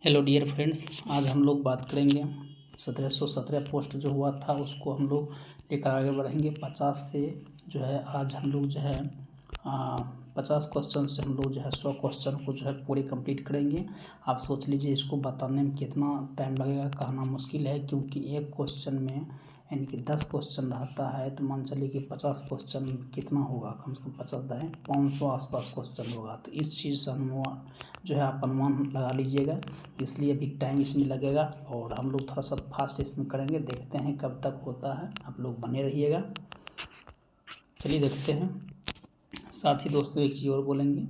Hello dear friends, आज हम लोग बात करेंगे 1717 पोस्ट जो हुआ था उसको हम लोग लेकर आगे बढ़ेंगे। 50 से जो है आज हम लोग जो है 50 क्वेश्चन से हम लोग जो है 100 क्वेश्चन को जो है पूरे कंप्लीट करेंगे। आप सोच लीजिए इसको बताने में कितना टाइम लगेगा, कहना मुश्किल है, क्योंकि एक क्वेश्चन में यानी कि 10 क्वेश्चन रहता है, तो मान चलिए कि 50 क्वेश्चन कितना होगा, कम से कम 50 दाएँ 500 आसपास क्वेश्चन होगा। तो इस चीज़ से हम जो है आप अनुमान लगा लीजिएगा, इसलिए अभी टाइम इसमें लगेगा और हम लोग थोड़ा सा फास्ट इसमें करेंगे। देखते हैं कब तक होता है, आप लोग बने रहिएगा। चलिए देखते हैं। साथ ही दोस्तों एक चीज़ और बोलेंगे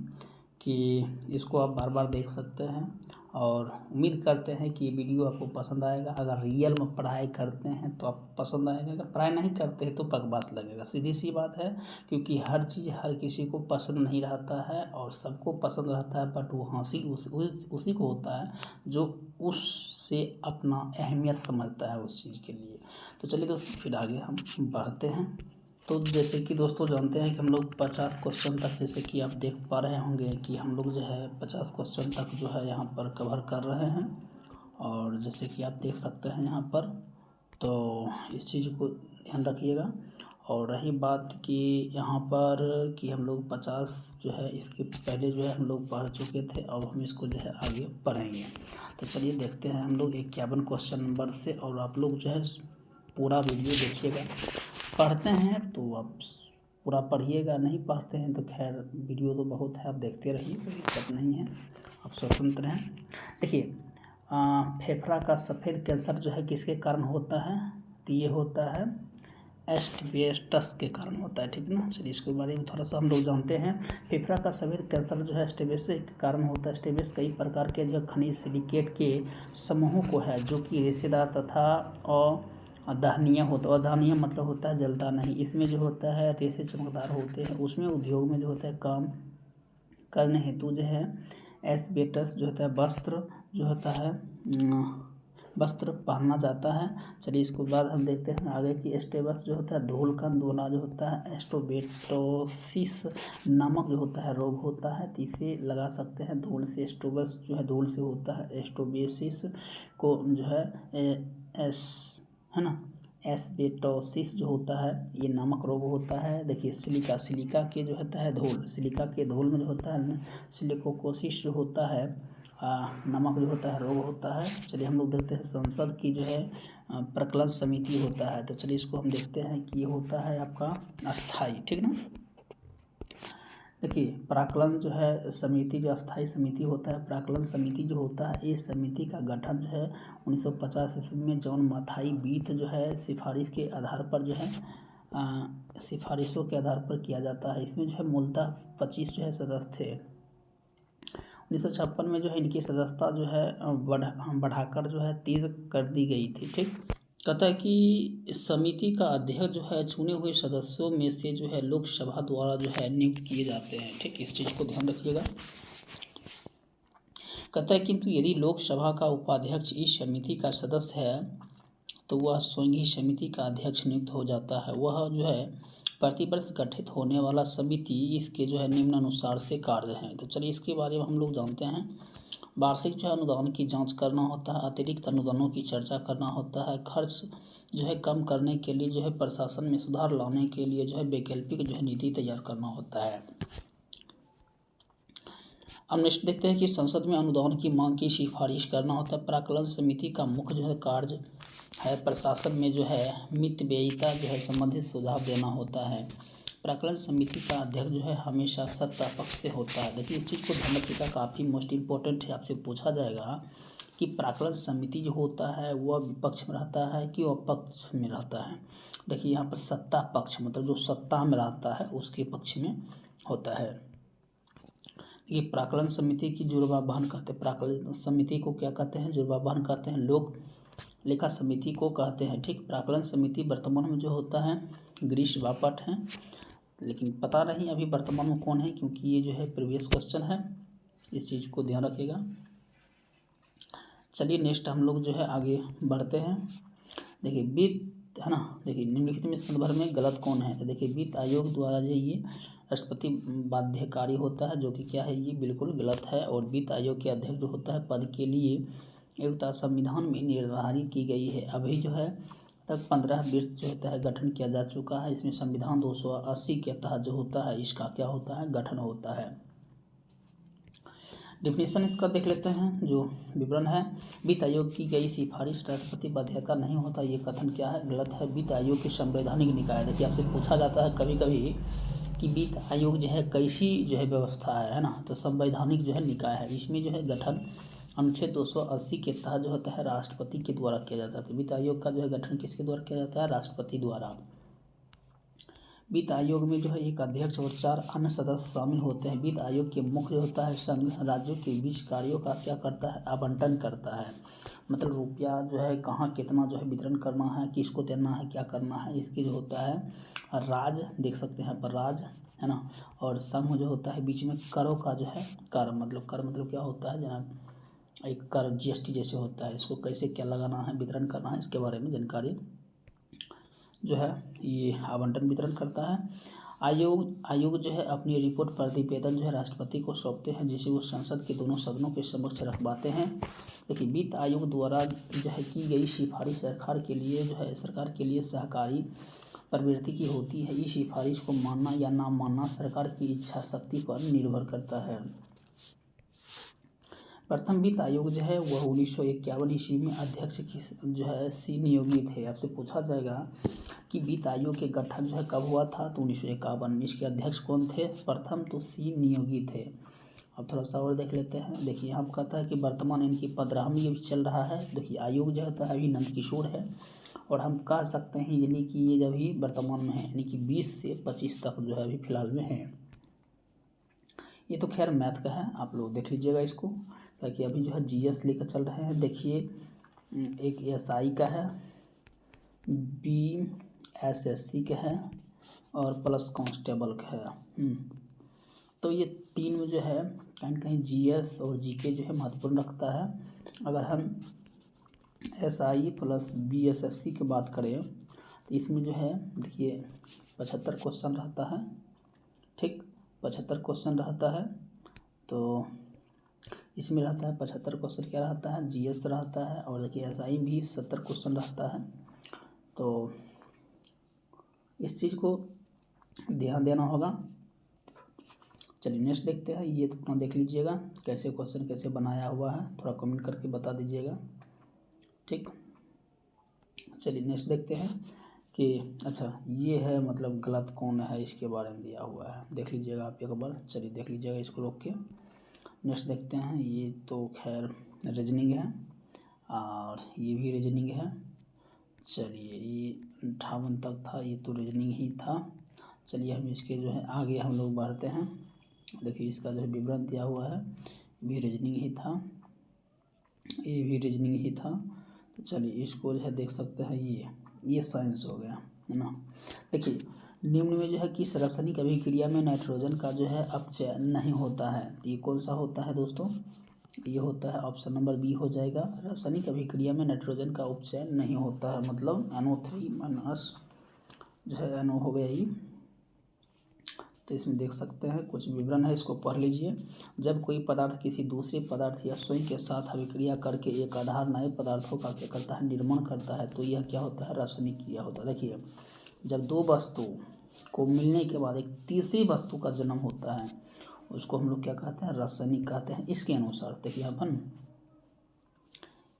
कि इसको आप बार बार देख सकते हैं और उम्मीद करते हैं कि ये वीडियो आपको पसंद आएगा। अगर रियल में पढ़ाई करते हैं तो आपको पसंद आएगा, अगर पढ़ाई नहीं करते हैं तो बकवास लगेगा। सीधी सी बात है, क्योंकि हर चीज़ हर किसी को पसंद नहीं रहता है और सबको पसंद रहता है, बट वो हासिल उसी को होता है जो उससे अपना अहमियत समझता है उस चीज़ के लिए। तो चलिए दोस्तों फिर आगे हम बढ़ते हैं। तो जैसे कि दोस्तों जानते हैं कि हम लोग 50 क्वेश्चन तक, जैसे कि आप देख पा रहे होंगे कि हम लोग जो है 50 क्वेश्चन तक जो है यहाँ पर कवर कर रहे हैं। और जैसे कि आप देख सकते हैं यहाँ पर, तो इस चीज़ को ध्यान रखिएगा। और रही बात कि यहाँ पर कि हम लोग 50 जो है इसके पहले जो है हम लोग पढ़ चुके थे, अब हम इसको जो है आगे पढ़ेंगे। तो चलिए देखते हैं हम लोग 51 क्वेश्चन नंबर से, और आप लोग जो है पूरा वीडियो देखिएगा। पढ़ते हैं तो आप पूरा पढ़िएगा, नहीं पढ़ते हैं तो खैर वीडियो तो बहुत है, आप देखते रहिए, कोई दिक्कत नहीं है, आप स्वतंत्र हैं। देखिए फेफड़ा का सफ़ेद कैंसर जो है किसके कारण होता है, तो ये होता है एस्बेस्टस के कारण होता है, ठीक है ना। चलिए इसके बारे में थोड़ा सा हम लोग जानते हैं। फेफड़ा का सफ़ेद कैंसर जो है एस्बेस्टस के कारण होता है। एस्बेस्टस कई प्रकार के जो खनिज सिलिकेट के समूहों को है जो कि रेशेदार तथा दहनीय होता है। दहनीय मतलब होता है जलता नहीं। इसमें जो होता है रेशे चमकदार होते हैं। उसमें उद्योग में जो होता है काम करने हेतु जो है एस्बेस्टस जो होता है वस्त्र पहना जाता है। चलिए इसके बाद हम देखते हैं आगे की एस्बेस्टस जो होता है धूलकण दोना जो होता है एस्बेस्टोसिस नामक जो होता है रोग होता है, तो इसे लगा सकते हैं। धूल से एस्बेस्टस जो है धूल से होता है। एस्बेस्टोसिस को जो है ना, एस्बेस्टोसिस जो होता है ये नामक रोग होता है। देखिए सिलिका के जो होता है धूल, सिलिका के धूल में जो होता है सिलिकोसिस जो होता है नमक जो होता है रोग होता है। चलिए हम लोग देखते हैं संसद की जो है प्रकलन समिति होता है। तो चलिए इसको हम देखते हैं कि ये होता है आपका अस्थाई, ठीक ना। देखिए प्राक्कलन जो है समिति, जो अस्थाई समिति होता है, प्राक्कलन समिति जो होता है, इस समिति का गठन जो है 1950 ईस्वी में जॉन माथाई बीथ जो है सिफारिश के आधार पर जो है सिफारिशों के आधार पर किया जाता है। इसमें जो है मूलतः 25 जो है सदस्य थे। 1956 में जो है इनकी सदस्यता जो है बढ़ाकर जो है 30 कर दी गई थी, ठीक। कहता है कि इस समिति का अध्यक्ष जो है चुने हुए सदस्यों में से जो है लोकसभा द्वारा जो है नियुक्त किए जाते हैं, ठीक। इस चीज़ को ध्यान रखिएगा। कहता है किंतु यदि लोकसभा का उपाध्यक्ष इस समिति का सदस्य है तो वह स्वयं ही समिति का अध्यक्ष नियुक्त हो जाता है। वह जो है प्रतिवर्ष गठित होने वाला समिति इसके जो है निम्नानुसार से कार्य हैं। तो चलिए इसके बारे में हम लोग जानते हैं। वार्षिक जो है अनुदान की जांच करना होता है, अतिरिक्त अनुदानों की चर्चा करना होता है, खर्च जो है कम करने के लिए जो है प्रशासन में सुधार लाने के लिए जो है वैकल्पिक जो है नीति तैयार करना होता है। अब नेक्स्ट देखते हैं कि संसद में अनुदान की मांग की सिफारिश करना होता है। प्राक्कलन समिति का मुख्य जो है कार्य है प्रशासन में जो है मितव्ययिता जो है संबंधित सुझाव देना होता है। प्राक्कलन समिति का अध्यक्ष जो है हमेशा सत्ता पक्ष से होता है। देखिए इस चीज़ को ध्यान रखिएगा, काफ़ी मोस्ट इम्पोर्टेंट है। आपसे पूछा जाएगा कि प्राक्कलन समिति जो होता है वह विपक्ष में रहता है कि वह पक्ष में रहता है। देखिए यहाँ पर सत्ता पक्ष मतलब जो सत्ता में रहता है उसके पक्ष में होता है। ये प्राक्कलन समिति की जुड़वा बहन कहते हैं। प्राक्कलन समिति को क्या कहते हैं, जुड़वा बहन कहते हैं। लोक लेखा समिति को कहते हैं, ठीक। प्राक्कलन समिति वर्तमान में जो होता है गिरीश बापट हैं, लेकिन पता नहीं अभी वर्तमान में कौन है, क्योंकि ये जो है प्रीवियस क्वेश्चन है, इस चीज़ को ध्यान रखिएगा। चलिए नेक्स्ट हम लोग जो है आगे बढ़ते हैं। देखिए वित्त है ना, देखिए निम्नलिखित में संदर्भ में गलत कौन है, तो देखिए वित्त आयोग द्वारा जो ये राष्ट्रपति बाध्यकारी होता है, जो कि क्या है, ये बिल्कुल गलत है। और वित्त आयोग के अध्यक्ष जो होता है पद के लिए योग्यता संविधान में निर्धारित की गई है। अभी जो है तक 15 वित्त जो होता है गठन किया जा चुका है। इसमें संविधान 280 के तहत जो होता है इसका क्या होता है, गठन होता है। डिफिनेशन इसका देख लेते हैं, जो विवरण है। वित्त आयोग की गई सिफारिश राष्ट्रपति बाध्यता नहीं होता, ये कथन क्या है, गलत है। वित्त आयोग की संवैधानिक निकाय, देखिए आपसे पूछा जाता है कभी कभी कि वित्त आयोग जो है कैसी जो है व्यवस्था है ना, तो संवैधानिक जो है निकाय है। इसमें जो है गठन अनुच्छेद 280 के तहत जो होता है राष्ट्रपति के द्वारा किया जाता है। तो वित्त आयोग का जो है गठन किसके द्वारा किया जाता है, राष्ट्रपति द्वारा। वित्त आयोग में जो है एक अध्यक्ष और 4 अन्य सदस्य शामिल होते हैं। वित्त आयोग के मुख्य जो होता है संघ राज्यों के बीच कार्यों का क्या करता है, आवंटन करता है। मतलब रुपया जो है कहाँ कितना जो है वितरण करना है, किसको देना है, क्या करना है, इसकी जो होता है राज्य देख सकते हैं पर राज्य है ना। और संघ जो होता है बीच में करों का जो है कर मतलब क्या होता है जनाब, एक कर जीएसटी जैसे होता है, इसको कैसे क्या लगाना है, वितरण करना है, इसके बारे में जानकारी जो है ये आवंटन वितरण करता है। आयोग जो है अपनी रिपोर्ट प्रतिवेदन जो है राष्ट्रपति को सौंपते हैं, जिसे वो संसद के दोनों सदनों के समक्ष रखवाते हैं। देखिए वित्त आयोग द्वारा जो है की गई सिफारिश सरकार के लिए सहकारी प्रवृत्ति की होती है। इस सिफारिश को मानना या ना मानना सरकार की इच्छा शक्ति पर निर्भर करता है। प्रथम वित्त आयोग जो है वह 1951 ईस्वी में अध्यक्ष की जो है सी नियोजित है। आपसे पूछा जाएगा कि वित्त आयोग के गठन जो है कब हुआ था, तो 1951 में। इसके अध्यक्ष कौन थे, प्रथम तो सी नियोगी थे। अब थोड़ा सा और देख लेते हैं। देखिए यहाँ कहता है कि वर्तमान इनकी 15वीं अभी चल रहा है। देखिए आयोग जो होता है अभी नंदकिशोर है, और हम कह सकते हैं यानी कि ये जब ही वर्तमान में है, यानी कि 20 से 25 तक जो है अभी फिलहाल में है। ये तो खैर मैथ का है, आप लोग देख लीजिएगा इसको, ताकि अभी जो है जीएस लेकर चल रहे हैं। देखिए एक एसआई का है, बीएसएससी का है, और प्लस कांस्टेबल का है। तो ये 3 में जो है कहीं कहीं जीएस और जीके जो है महत्वपूर्ण रखता है। अगर हम एसआई प्लस बीएसएससी की बात करें तो इसमें जो है देखिए 75 क्वेश्चन रहता है, ठीक 75 क्वेश्चन रहता है। तो इसमें रहता है 75 क्वेश्चन क्या रहता है, जीएस रहता है, और देखिए एसआई भी 70 क्वेश्चन रहता है। तो इस चीज़ को ध्यान देना होगा। चलिए नेक्स्ट देखते हैं। ये तो अपना देख लीजिएगा कैसे क्वेश्चन कैसे बनाया हुआ है, थोड़ा कमेंट करके बता दीजिएगा, ठीक। चलिए नेक्स्ट देखते हैं कि अच्छा ये है मतलब गलत कौन है, इसके बारे में दिया हुआ है, देख लीजिएगा आप एक बार। चलिए देख लीजिएगा इसको रोक के। नेक्स्ट देखते हैं। ये तो खैर रीजनिंग है, और ये भी रीजनिंग है। चलिए ये 58 तक था, ये तो रीजनिंग ही था। चलिए हम इसके जो है आगे हम लोग बढ़ते हैं। देखिए इसका जो है विवरण दिया हुआ है, भी रीजनिंग ही था, ये भी रीजनिंग ही था। तो चलिए इसको जो है देख सकते हैं, ये साइंस हो गया है ना। देखिए निम्न में जो है किस रासायनिक अभिक्रिया में नाइट्रोजन का जो है अपचय नहीं होता है, तो ये कौन सा होता है दोस्तों, ये होता है ऑप्शन नंबर बी हो जाएगा। रासायनिक अभिक्रिया में नाइट्रोजन का उपचय नहीं होता है, मतलब NO3 माइनस जो है NO हो गया ये। तो इसमें देख सकते हैं कुछ विवरण है, इसको पढ़ लीजिए। जब कोई पदार्थ किसी दूसरे पदार्थ या स्वयं के साथ अभिक्रिया करके एक आधार नए पदार्थों का क्या करता है, निर्माण करता है, तो यह क्या होता है, रासायनिक क्रिया होता है। देखिए जब 2 वस्तु को मिलने के बाद एक तीसरी वस्तु का जन्म होता है, उसको हम लोग क्या कहते हैं, रासायनिक कहते हैं। इसके अनुसार देखिए अपन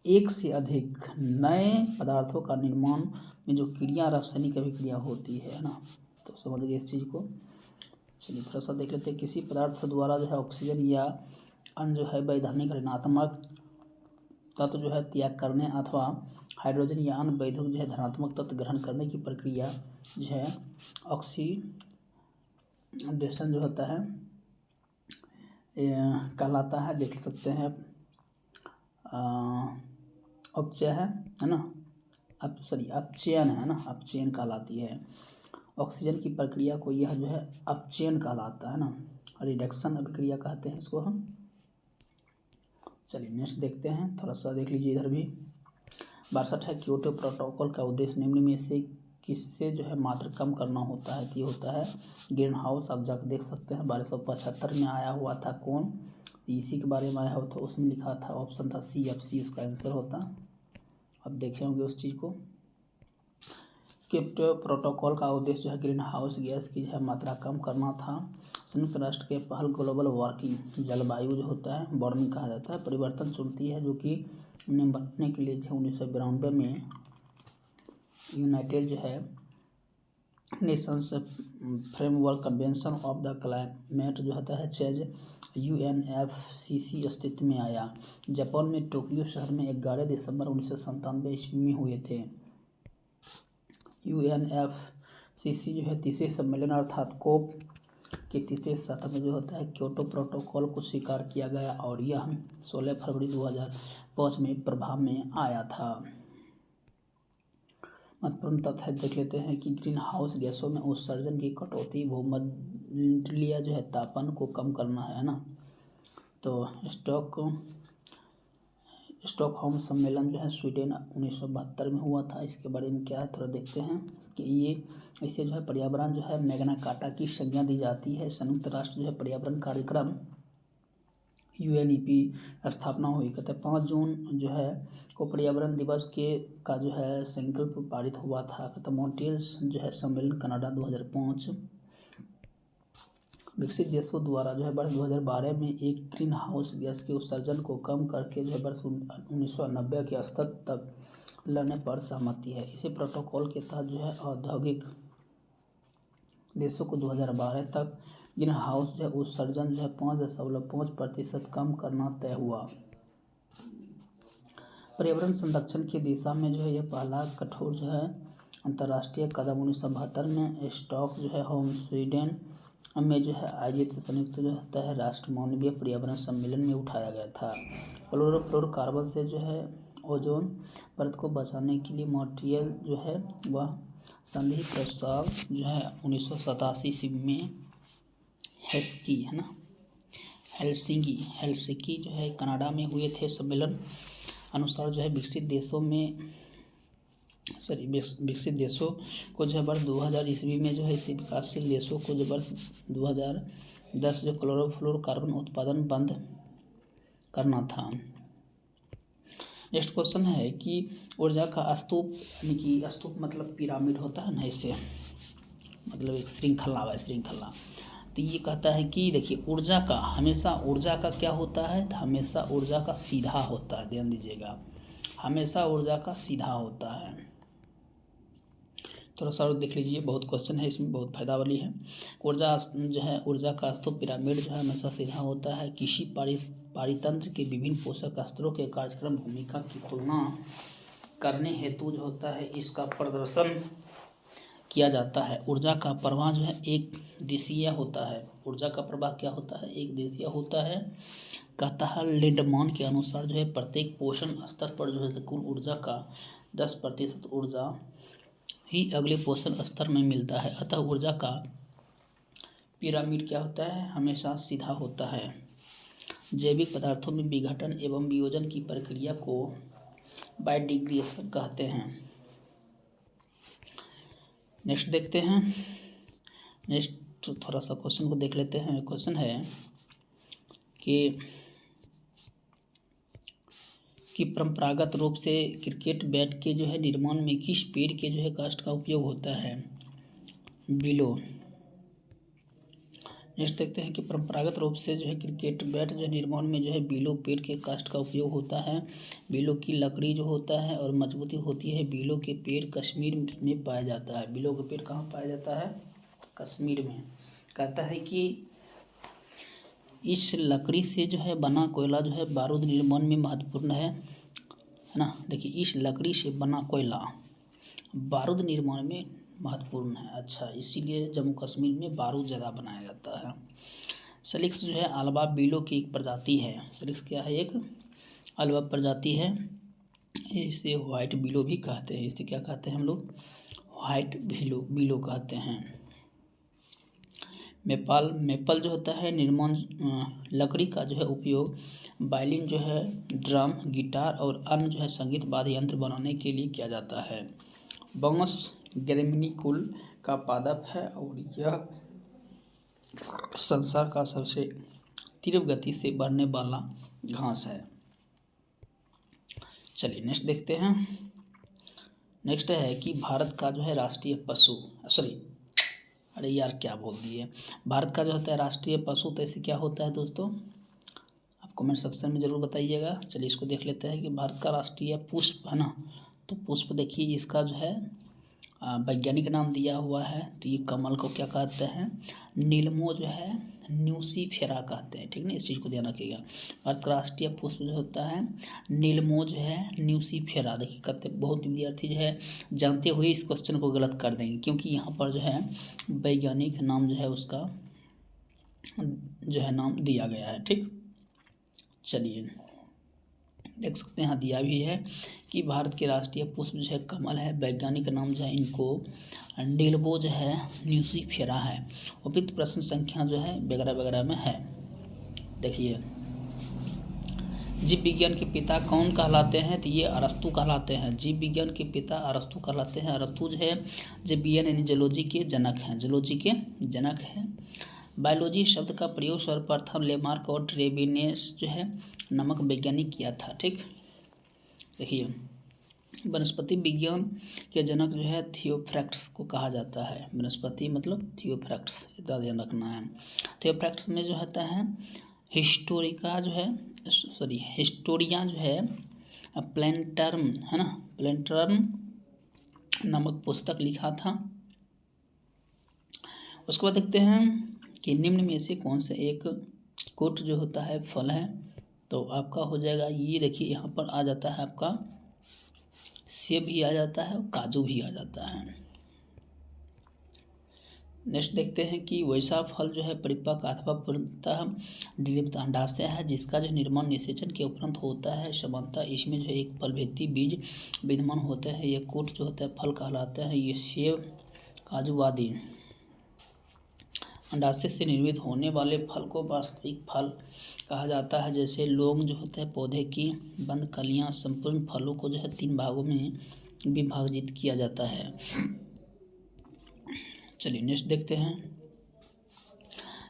एक से अधिक नए पदार्थों का निर्माण में जो क्रिया रासायनिक अभिक्रिया होती है ना, तो समझ गए इस चीज़ को। चलिए थोड़ा सा देख लेते हैं। किसी पदार्थ द्वारा जो है ऑक्सीजन या अन्य जो है वैधानिक ऋणात्मक तत्व जो है त्याग करने अथवा हाइड्रोजन या अन्य वैधुक जो है धनात्मक तत्व ग्रहण करने की प्रक्रिया जो है ऑक्सीडेशन जो होता है कहलाता है। देख सकते हैं अपचय है ना, अपचयन है ना, अपचयन कहलाती है। ऑक्सीजन की प्रक्रिया को यह जो है अपचयन कहलाता है ना, रिडक्शन अभिक्रिया कहते हैं इसको हम। चलिए नेक्स्ट देखते हैं, थोड़ा सा देख लीजिए इधर भी। 62 है, क्योटो प्रोटोकॉल का उद्देश्य निम्न में से किससे जो है मात्रा कम करना होता है, तो ये होता है ग्रीन हाउस। आप जाकर देख सकते हैं 1275 में आया हुआ था कौन, इसी के बारे में आया हुआ था, उसमें लिखा था ऑप्शन था CFC उसका आंसर होता। अब देखे होंगे उस चीज़ को। क्योटो प्रोटोकॉल का उद्देश्य जो है ग्रीन हाउस गैस की जो है मात्रा कम करना था। संयुक्त राष्ट्र के पहल ग्लोबल वार्मिंग, जलवायु जो होता है वार्मिंग कहा जाता है, परिवर्तन चुनौती है जो कि निपटने के लिए जो 1992 में यूनाइटेड जो है Nations framework convention of the climate जो होता है चेंज UNFCC अस्तित्व में आया। जापान में टोक्यो शहर में 11 दिसंबर 1997 ईस्वी में हुए थे। UNFCC जो है तीसरे सम्मेलन अर्थात कोप के तीसरे सत्र में जो होता है क्योटो प्रोटोकॉल को स्वीकार किया गया और यह 16 फरवरी 2005 में प्रभाव में आया था। महत्वपूर्ण तथ्य देख लेते हैं कि ग्रीन हाउस गैसों में उत्सर्जन की कटौती भूमंडलीय जो है तापमान को कम करना है ना। तो स्टॉकहोम सम्मेलन जो है स्वीडन 1972 में हुआ था। इसके बारे में क्या है थोड़ा देखते हैं कि ये इसे जो है पर्यावरण जो है मैग्ना कार्टा की संज्ञा दी जाती है। संयुक्त राष्ट्र जो है पर्यावरण कार्यक्रम UNEP स्थापना हुई। कहते हैं 5 जून जो है को पर्यावरण दिवस का जो है संकल्प पारित हुआ था। कहते मॉन्ट्रियल जो है सम्मेलन कनाडा 2005। विकसित देशों द्वारा जो है वर्ष 2012 में एक ग्रीन हाउस गैस के उत्सर्जन को कम करके जो है वर्ष 1990 के स्तर तक लाने पर सहमति है। इसी प्रोटोकॉल के तहत जो है औद्योगिक देशों को 2012 तक ग्रीन हाउस जो है उत्सर्जन जो है 5.5% कम करना तय हुआ। पर्यावरण संरक्षण की दिशा में जो है यह पहला कठोर जो है अंतर्राष्ट्रीय कदम 1972 में स्टॉक जो है होम स्वीडन में जो है आयोजित संयुक्त जो होता है राष्ट्र मानवीय पर्यावरण सम्मेलन में उठाया गया था। क्लोरोफ्लोरोकार्बन से जो है ओजोन परत को बचाने के लिए मॉन्ट्रियल जो है वह संधि प्रस्ताव जो है 1987 ईस्वी में हेलसिंकी जो है कनाडा में हुए थे। सम्मेलन अनुसार जो है विकसित देशों को जो है वर्ष 2000 ईस्वी में जो है इसे विकासशील देशों को जो वर्ष 2010 जो क्लोरोफ्लोरोकार्बन उत्पादन बंद करना था। नेक्स्ट क्वेश्चन है कि ऊर्जा का स्तूप, यानी कि स्तूप मतलब पिरामिड होता है ना, इससे मतलब एक श्रृंखला है श्रृंखला। तो ये कहता है कि देखिए ऊर्जा का क्या होता है, हमेशा ऊर्जा का सीधा होता है। ध्यान दीजिएगा, हमेशा ऊर्जा का सीधा होता है। थोड़ा सा देख लीजिए, बहुत क्वेश्चन है इसमें, बहुत फायदा वाली है। ऊर्जा का स्तूप पिरामिड जो है हमेशा सीधा होता है। किसी पारितंत्र के विभिन्न पोषक स्तरों के कार्यक्रम भूमिका की तुलना करने हेतु जो होता है इसका प्रदर्शन किया जाता है। ऊर्जा का प्रवाह जो है एक दिशीय होता है। ऊर्जा का प्रवाह क्या होता है, एक दिशीय होता है। कहता है लिंडमान के अनुसार जो है प्रत्येक पोषण स्तर पर जो है कुल ऊर्जा का 10% ऊर्जा ही अगले पोषण स्तर में मिलता है। अतः ऊर्जा का पिरामिड क्या होता है, हमेशा सीधा होता है। जैविक पदार्थों में विघटन एवं वियोजन की प्रक्रिया को बायोडिग्रेडेशन कहते हैं। नेक्स्ट देखते हैं, नेक्स्ट थोड़ा सा क्वेश्चन को देख लेते हैं। क्वेश्चन है कि परंपरागत रूप से क्रिकेट बैट के जो है निर्माण में किस पेड़ के जो है काष्ठ का उपयोग होता है, बिलो। नेक्स्ट देखते हैं कि परंपरागत रूप से जो है क्रिकेट बैट जो निर्माण में जो है बिलो पेड़ के काष्ठ का उपयोग होता है। बिलो की लकड़ी जो होता है और मजबूती होती है। बिलो के पेड़ कश्मीर में पाया जाता है। बिलो का पेड़ कहाँ पाया जाता है, कश्मीर में। कहता है कि इस लकड़ी से जो है बना कोयला जो है बारूद निर्माण में महत्वपूर्ण है ना। देखिए इस लकड़ी से बना कोयला बारूद निर्माण में महत्वपूर्ण है। अच्छा, इसीलिए जम्मू कश्मीर में बारूद ज़्यादा बनाया जाता है। सलिक्स जो है अल्वा बिलो की एक प्रजाति है। सलिक्स क्या है, एक अल्वा प्रजाति है। इसे वाइट बिलो भी कहते हैं। इसे क्या कहते हैं हम लोग, वाइट बिलो कहते हैं। मेपल जो होता है निर्माण लकड़ी का जो है उपयोग वायलिन जो है, ड्रम, गिटार और अन्य जो है संगीत वाद्य यंत्र बनाने के लिए किया जाता है। बांस ग्रेमिनिकुल का पादप है और यह संसार का सबसे तीव्र गति से बढ़ने वाला घास है। चलिए नेक्स्ट देखते हैं। नेक्स्ट है कि भारत का जो है राष्ट्रीय पशु अरे यार क्या बोल दिए, भारत का जो होता है राष्ट्रीय पशु तो ऐसे क्या होता है दोस्तों, आप कमेंट सेक्शन में ज़रूर बताइएगा। चलिए इसको देख लेते हैं कि भारत का राष्ट्रीय पुष्प है ना, तो पुष्प देखिए इसका जो है वैज्ञानिक नाम दिया हुआ है, तो ये कमल को क्या कहते हैं, नीलमो जो है न्यूसीफेरा कहते हैं, ठीक ना, इस चीज़ को ध्यान रखिएगा। भारत का राष्ट्रीय पुष्प जो होता है नीलमो जो है न्यूसीफेरा। देखिए कहते बहुत विद्यार्थी जो है जानते हुए इस क्वेश्चन को गलत कर देंगे, क्योंकि यहाँ पर जो है वैज्ञानिक नाम जो है उसका जो है नाम दिया गया है, ठीक। चलिए देख सकते हैं, यहाँ दिया भी है कि भारत के राष्ट्रीय पुष्प जो है कमल है, वैज्ञानिक नाम जो है इनको नीलमो जो है न्यूसीफेरा है। उपयुक्त प्रश्न संख्या जो है वगैरह वगैरह में है। देखिए जीव विज्ञान के पिता कौन कहलाते हैं, तो ये अरस्तु कहलाते हैं। जीव विज्ञान के पिता अरस्तु कहलाते हैं। अरस्तु जो है जीव विज्ञान यानी जूलॉजी के जनक हैं, जूलॉजी के जनक हैं। बायोलॉजी शब्द का प्रयोग सर्वप्रथम लेमार्क और ट्रेविनेस जो है नामक वैज्ञानिक किया था, ठीक। देखिए वनस्पति विज्ञान के जनक जो है थियोफ्रैक्टस को कहा जाता है। वनस्पति मतलब थियोफ्रैक्टस, इतना ध्यान रखना है। थियोफ्रैक्टस में जो होता है हिस्टोरिया जो है प्लेंटर्म है ना, प्लेंटर्म नामक पुस्तक लिखा था। उसके बाद देखते हैं कि निम्न में से कौन सा एक कोट जो होता है फल है, तो आपका हो जाएगा ये। देखिए यहाँ पर आ जाता है आपका सेब भी आ जाता है और काजू भी आ जाता है। नेक्स्ट देखते हैं कि वैसा फल जो है परिपक्व अथवा पूर्णतः डिलिप्त अंडाशय है, जिसका जो निर्माण निषेचन के उपरांत होता है। सामान्यतः इसमें जो एक फलभेदी बीज विद्यमान होते हैं। ये कोट जो होता है फल कहलाते हैं। ये सेब, काजू आदि अंडाशय से निर्मित होने वाले फल को वास्तविक फल कहा जाता है। जैसे लौंग जो होता है पौधे की बंद कलियां, संपूर्ण फलों को जो है 3 भागों में विभाजित किया जाता है। चलिए नेक्स्ट देखते हैं।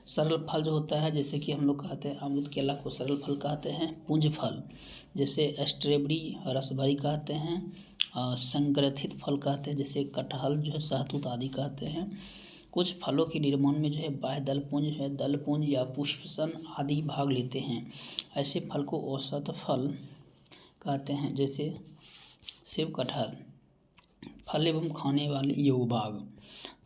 सरल फल जो होता है, जैसे कि हम लोग कहते हैं अमरूद केला को सरल फल कहते हैं। पुंज फल जैसे स्ट्रॉबेरी रसभरी कहते हैं। संग्रथित फल कहते हैं, जैसे कटहल जो है शहतूत आदि कहते हैं। कुछ फलों के निर्माण में जो है बाह्य दलपुंज है, दलपुंज या पुष्पसन आदि भाग लेते हैं। ऐसे फल को औसत फल कहते हैं, जैसे सेब, कटहल। फल एवं खाने वाले योग भाग,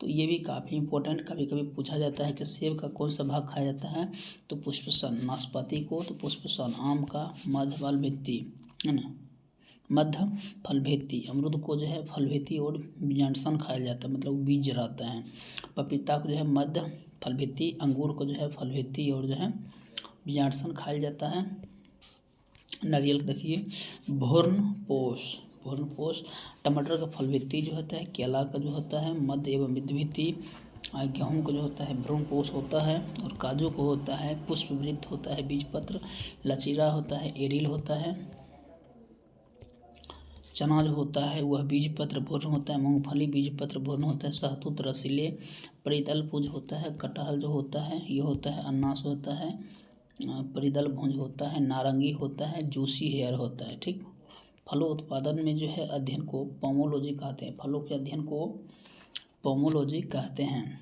तो ये भी काफ़ी इंपॉर्टेंट, कभी कभी पूछा जाता है कि सेब का कौन सा भाग खाया जाता है, तो पुष्पसन। नाशपाती को तो पुष्पसन। आम का मध्य फलभेदी है ना, मध्य फलभेदी। अमरूद को जो है फलभेदी और बीजांडसन खाया जाता है, मतलब बीज रहता है। पपीता को जो है मध्य फलभेदी, अंगूर को जो है फलभेदी और जो है बीजांडसन खाया जाता है। नारियल देखिए भ्रूणपोष, टमाटर का फलभेदी जो होता है। केला का जो होता है मध्य एवं मितभेदी। गेहूँ को जो होता है भ्रूणपोष होता है। और काजू को होता है पुष्पवृत्त होता है, बीजपत्र। लचीरा होता है, एरिल होता है। चना जो होता है वह बीजपत्र भ्रूण होता है। मूंगफली बीजपत्र भ्रूण होता है। शहतूत रसीले परिदल पुंज होता है। कटहल जो होता है ये होता है अनास होता है, परिदल भुंज होता है। नारंगी होता है, जूसी हेयर होता है, ठीक। फलों उत्पादन में जो है अध्ययन को पोमोलॉजी कहते हैं। फलों के अध्ययन को पोमोलॉजी कहते हैं।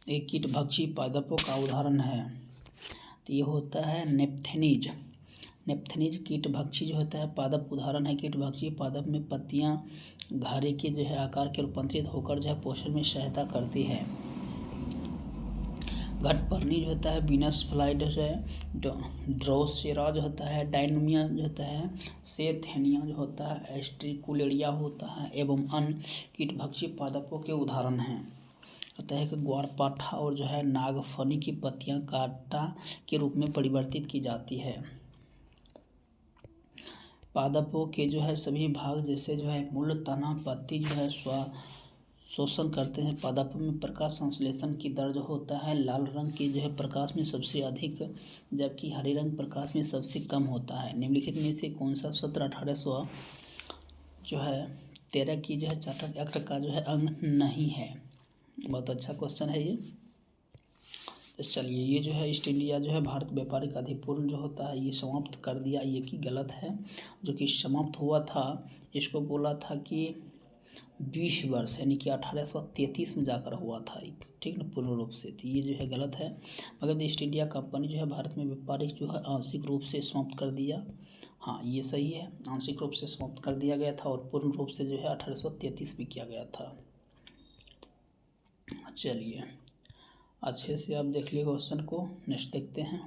एक कीटभक्षी पादपों का उदाहरण है, तो ये होता है नेप्थेनीज। नेप्थेनीज कीटभक्षी जो होता है पादप उदाहरण है। कीटभक्षी पादप में पत्तियां घारे के जो है आकार के रूपांतरित होकर जो है पोषण में सहायता करती है। घटपर्णी जो होता है बीनस फ्लाइड जो है, ड्रोसेरा जो होता है, डायनमिया जो होता है, सेथेनिया जो होता है, एस्ट्रिकुलेरिया होता है एवं अन्य कीटभक्षी पादपों के उदाहरण हैं। कहता है कि ग्वारपाठा और जो है नागफनी की पत्तियां कांटा के रूप में परिवर्तित की जाती है। पादपों के जो है सभी भाग जैसे जो है मूल, तना, पत्ती जो है शोषण करते हैं। पादपों में प्रकाश संश्लेषण की दर जो होता है लाल रंग की जो है प्रकाश में सबसे अधिक, जबकि हरे रंग प्रकाश में सबसे कम होता है। निम्नलिखित में से कौन सा सूत्र 1800 जो है 13 की जो है चार्टर एक्ट का जो है अंग नहीं है। बहुत अच्छा क्वेश्चन है ये। तो चलिए, ये जो है ईस्ट इंडिया जो है भारत व्यापारिक अधिपूर्ण जो होता है ये समाप्त कर दिया, ये कि गलत है। जो कि समाप्त हुआ था इसको बोला था कि 20 वर्ष यानी कि 1833 में जाकर हुआ था, ठीक ना, पूर्ण रूप से। तो ये जो है गलत है। मगर ईस्ट इंडिया कंपनी जो है भारत में व्यापारिक जो है आंशिक रूप से समाप्त कर दिया। हाँ, ये सही है, आंशिक रूप से समाप्त कर दिया गया था और पूर्ण रूप से जो है 1833 में किया गया था। चलिए, अच्छे से आप देख लिए क्वेश्चन को। नेक्स्ट देखते हैं।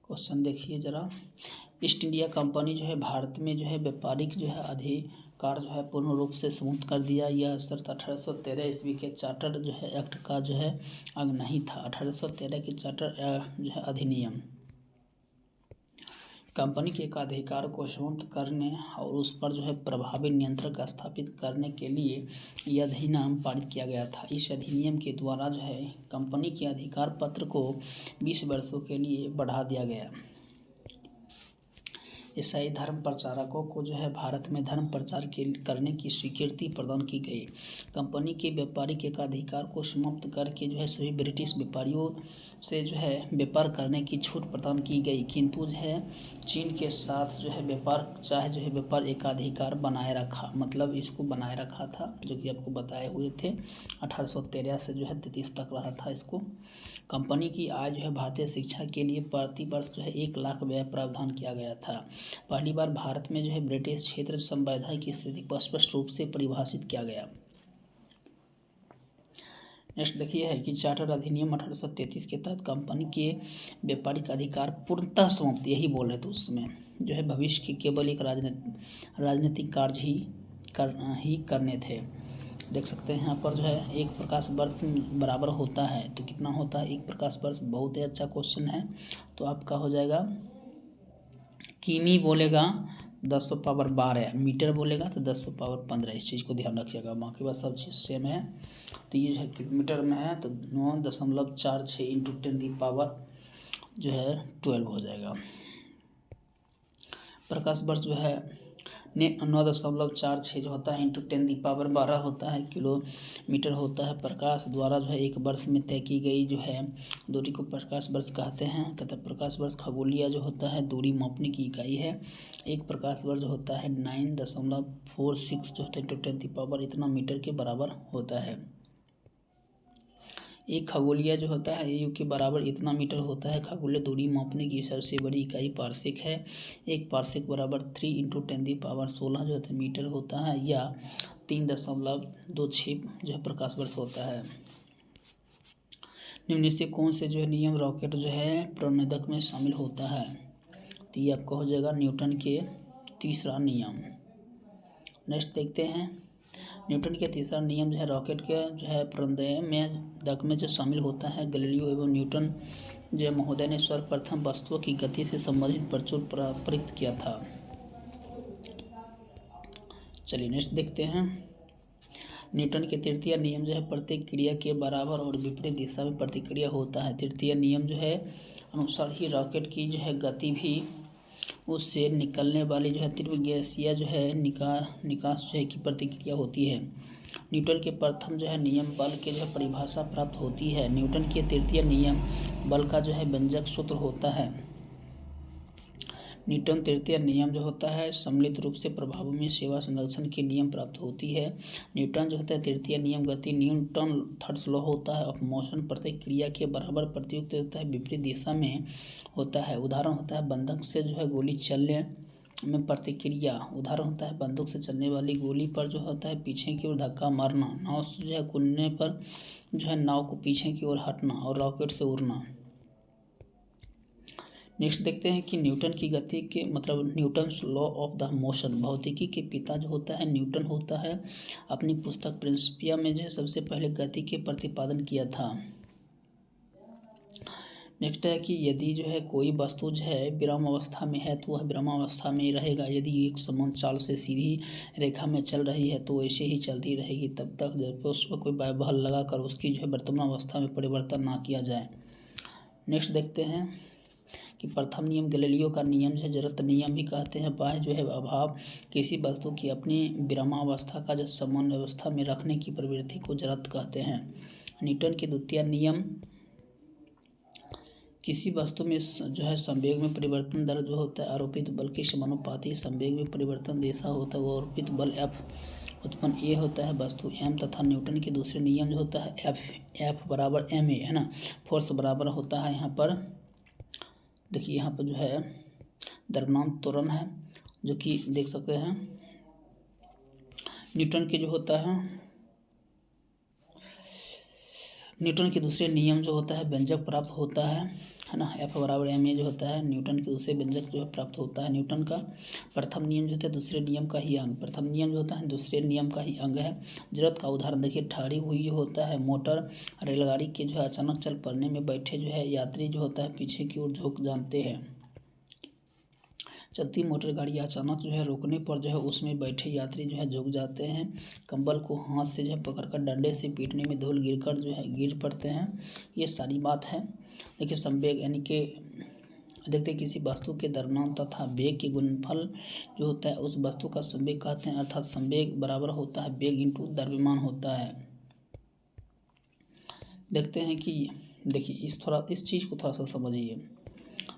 क्वेश्चन देखिए ज़रा। ईस्ट इंडिया कंपनी जो है भारत में जो है व्यापारिक जो है अधिकार जो है पूर्ण रूप से समाप्त कर दिया। यह शर्त 1813 ईस्वी के चार्टर जो है एक्ट का जो है अंग नहीं था। 1813 के चार्टर जो है अधिनियम कंपनी के एकाधिकार को समाप्त करने और उस पर जो है प्रभावी नियंत्रण स्थापित करने के लिए यह अधिनियम पारित किया गया था। इस अधिनियम के द्वारा जो है कंपनी के अधिकार पत्र को 20 वर्षों के लिए बढ़ा दिया गया। ईसाई धर्म प्रचारकों को जो है भारत में धर्म प्रचार करने की स्वीकृति प्रदान की गई। कंपनी के व्यापारिक एकाधिकार को समाप्त करके जो है सभी ब्रिटिश व्यापारियों से जो है व्यापार करने की छूट प्रदान की गई, किंतु जो है चीन के साथ जो है व्यापार एकाधिकार बनाए रखा, मतलब इसको बनाए रखा था, जो कि आपको बताए हुए थे। 1813 से जो है 33 तक रहा था इसको। कंपनी की आय जो है भारतीय शिक्षा के लिए प्रति वर्ष जो है 1 लाख व्यय प्रावधान किया गया था। पहली बार भारत में जो है ब्रिटिश क्षेत्र संवैधानिक की स्थिति को स्पष्ट रूप से परिभाषित किया गया। नेक्स्ट देखिए है कि चार्टर अधिनियम 1833 के तहत कंपनी के व्यापारिक अधिकार पूर्णतः समाप्त, यही बोल रहे थे उसमें, जो है भविष्य के केवल एक राजनीतिक कार्य ही करने थे। देख सकते हैं यहाँ पर जो है 1 प्रकाश वर्ष बराबर होता है, तो कितना होता है 1 प्रकाश वर्ष। बहुत ही अच्छा क्वेश्चन है। तो आपका हो जाएगा किमी बोलेगा 10⁻12, मीटर बोलेगा तो 10⁻15। इस चीज़ को ध्यान रखिएगा, बाकी बात सब चीज़ सेम है। तो ये जो है किलोमीटर में है तो 9.46 इंटू 10⁻12 हो जाएगा। प्रकाश वर्ष जो है 9.46 जो होता है इंटू 10⁻12 होता है, किलोमीटर होता है। प्रकाश द्वारा जो है 1 वर्ष में तय की गई जो है दूरी को प्रकाश वर्ष कहते हैं। प्रकाश वर्ष खगोलीय जो होता है दूरी मापने की इकाई है। 1 प्रकाश वर्ष जो होता है 9.46 जो होता है इंटू 10⁻, इतना मीटर के बराबर होता है। 1 खगोलीय जो होता है AU के बराबर इतना मीटर होता है। खगोलीय दूरी मापने की सबसे बड़ी इकाई पार्सेक है। 1 पार्सेक बराबर 3 इंटू 10⁻16 जो होता है मीटर होता है, या 3.26 जो है प्रकाश वर्ष होता है। निम्न से कौन से जो है नियम रॉकेट जो है प्रणोदक में शामिल होता है? तो ये आपका हो जाएगा न्यूटन के तीसरा नियम। नेक्स्ट देखते हैं। न्यूटन के तीसरा नियम जो है रॉकेट के जो है प्रणोदक में जो शामिल होता है। गैलीलियो एवं न्यूटन जो है महोदय ने सर्वप्रथम वस्तुओं की गति से संबंधित प्रचुर प्रयुक्त किया था। चलिए नेक्स्ट देखते हैं। न्यूटन के तृतीय नियम जो है प्रत्येक क्रिया के बराबर और विपरीत दिशा में प्रतिक्रिया होता है। तृतीय नियम जो है अनुसार ही रॉकेट की जो है गति भी उससे निकलने वाली जो है तीव्र गैसीय जो है निकास जो है की प्रतिक्रिया होती है। न्यूटन के प्रथम जो है नियम बल के जो है परिभाषा प्राप्त होती है। न्यूटन के तृतीय नियम बल का जो है व्यंजक सूत्र होता है। न्यूटन तृतीय नियम जो होता है सम्मिलित रूप से प्रभावों में सेवा संरक्षण के नियम प्राप्त होती है। न्यूटन जो होता है तृतीय नियम गति न्यूटन थर्ड लॉ होता है ऑफ मोशन प्रत्येक क्रिया के बराबर प्रयुक्त होता है, विपरीत दिशा में होता है। उदाहरण होता है बंदूक से जो है गोली चलने में प्रतिक्रिया। उदाहरण होता है बंदूक से चलने वाली गोली पर जो होता है पीछे की ओर धक्का मारना। नाव से जो है कूदने पर जो है नाव को पीछे की ओर हटना और रॉकेट से उड़ना। नेक्स्ट देखते हैं कि न्यूटन की गति के मतलब Newton's law of the motion. भौतिकी के पिता जो होता है न्यूटन होता है। अपनी पुस्तक प्रिंसिपिया में जो है सबसे पहले गति के प्रतिपादन किया था। नेक्स्ट है कि यदि जो है कोई वस्तु जो है विराम अवस्था में है तो वह विराम अवस्था में ही रहेगा। यदि एक समान चाल से सीधी रेखा में चल रही है तो ऐसे ही चलती रहेगी तब तक जब उस पर कोई बल लगाकर उसकी जो है वर्तमान अवस्था में परिवर्तन ना किया जाए। नेक्स्ट देखते हैं कि प्रथम नियम गैलीलियो का नियम जो है जड़त्व नियम भी कहते हैं। बाह्य जो है अभाव किसी वस्तु की अपनी विरामावस्था का जो सामान्य अवस्था में रखने की प्रवृत्ति को जड़त्व कहते हैं। न्यूटन के द्वितीय नियम किसी वस्तु में जो है संवेग में परिवर्तन दर जो होता है आरोपित बल के समानुपाती संवेग में परिवर्तन जैसा होता है वो आरोपित बल F उत्पन्न ए होता है वस्तु m तथा न्यूटन के दूसरे नियम जो होता है F बराबर ma है ना। फोर्स बराबर होता है यहाँ पर देखिए यहाँ पर जो है द्रव्यमान त्वरण है जो कि देख सकते हैं न्यूटन के जो होता है न्यूटन के दूसरे नियम जो होता है व्यंजक प्राप्त होता है ना। F बराबर ma जो होता है न्यूटन के दूसरे व्यंजक जो है प्राप्त होता है। न्यूटन का प्रथम नियम जो होता है दूसरे नियम का ही अंग प्रथम नियम जो होता है दूसरे नियम का ही अंग है। जरूरत का उदाहरण देखिए ठहरी हुई जो होता है मोटर रेलगाड़ी के जो है अचानक चल पड़ने में बैठे जो है यात्री जो होता है पीछे की ओर झुक जानते हैं। चलती मोटर गाड़ी अचानक जो है रुकने पर जो है उसमें बैठे यात्री जो है झुक जाते हैं। कंबल को हाथ से जो है पकड़कर डंडे से पीटने में धूल गिरकर जो है गिर पड़ते हैं। ये सारी बात है। देखिए संवेग यानी कि देखते हैं किसी वस्तु के द्रव्यमान तथा वेग के गुणनफल जो होता है उस वस्तु का संवेग कहते हैं। अर्थात संवेग बराबर होता है वेग इंटू द्रव्यमान होता है। देखते हैं कि देखिए इस चीज़ को थोड़ा सा समझिए।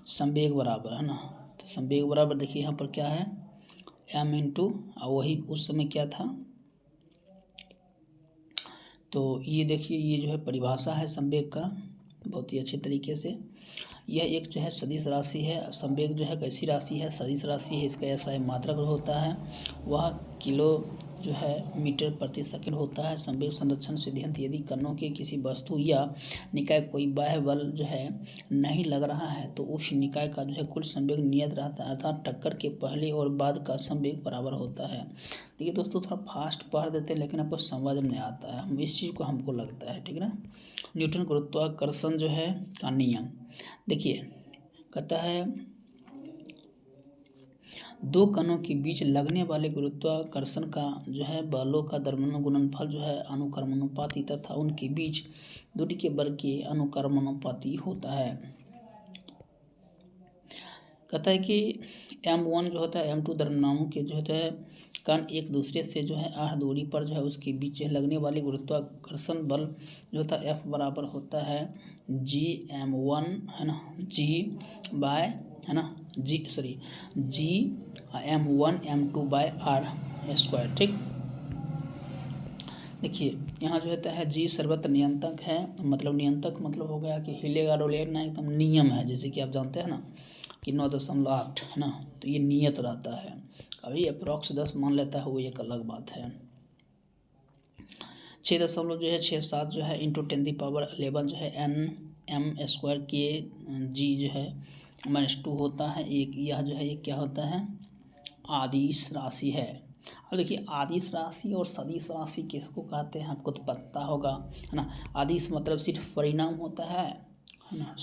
संवेग बराबर है ना तो संवेग बराबर देखिए यहाँ पर क्या है m इंटू वही उस समय क्या था तो ये देखिए ये जो है परिभाषा है संवेग का बहुत ही अच्छे तरीके से। यह एक जो है सदिश राशि है। संवेग जो है कैसी राशि है सदिश राशि है। इसका ऐसा मात्रक होता है वह किलो जो है मीटर प्रति सेकंड होता है। संवेग संरक्षण सिद्धांत यदि कणों के किसी वस्तु या निकाय कोई बाह्य बल जो है नहीं लग रहा है तो उस निकाय का जो है कुल संवेग नियत रहता है अर्थात टक्कर के पहले और बाद का संवेग बराबर होता है। देखिए दोस्तों थोड़ा फास्ट पढ़ देते हैं लेकिन आपको समझ में आता है हम इस चीज़ को हमको लगता है ठीक है ना। न्यूटन गुरुत्वाकर्षण जो है का नियम देखिए कहता है दो कणों के बीच लगने वाले गुरुत्वाकर्षण का जो है बलों का द्रव्यमान गुणनफल जो है अनुक्रमानुपाती तथा उनके बीच दूरी के वर्ग के अनुक्रमानुपाती होता है। कहता है कि m1 जो होता है m2 द्रव्यमानों के जो होता है कण एक दूसरे से जो है r दूरी पर जो है उसके बीच लगने वाली गुरुत्वाकर्षण बल जो होता है F बराबर होता है Gm1 है ना G बाय है ना Gm1 m2 bye r square ठीक। देखिए यहाँ जो होता है G सर्वत्र नियंत्रक है मतलब नियंत्रक मतलब हो गया कि हिलेगा डोलेगा एकदम नियम है जैसे कि आप जानते हैं ना कि 9.8 है ना तो ये नियत रहता है। कभी अप्रॉक्स 10 मान लेता है वो एक अलग बात है। 6.67 जो है इंटू 10⁻11 जो है nm स्क्वायर के G जो है -2 होता है। एक यह जो है ये क्या होता है आदिश राशि है। अब देखिए आदिश राशि और सदिश राशि किसको कहते हैं आपको तो पता होगा है ना। आदिश मतलब सिर्फ परिणाम होता है ना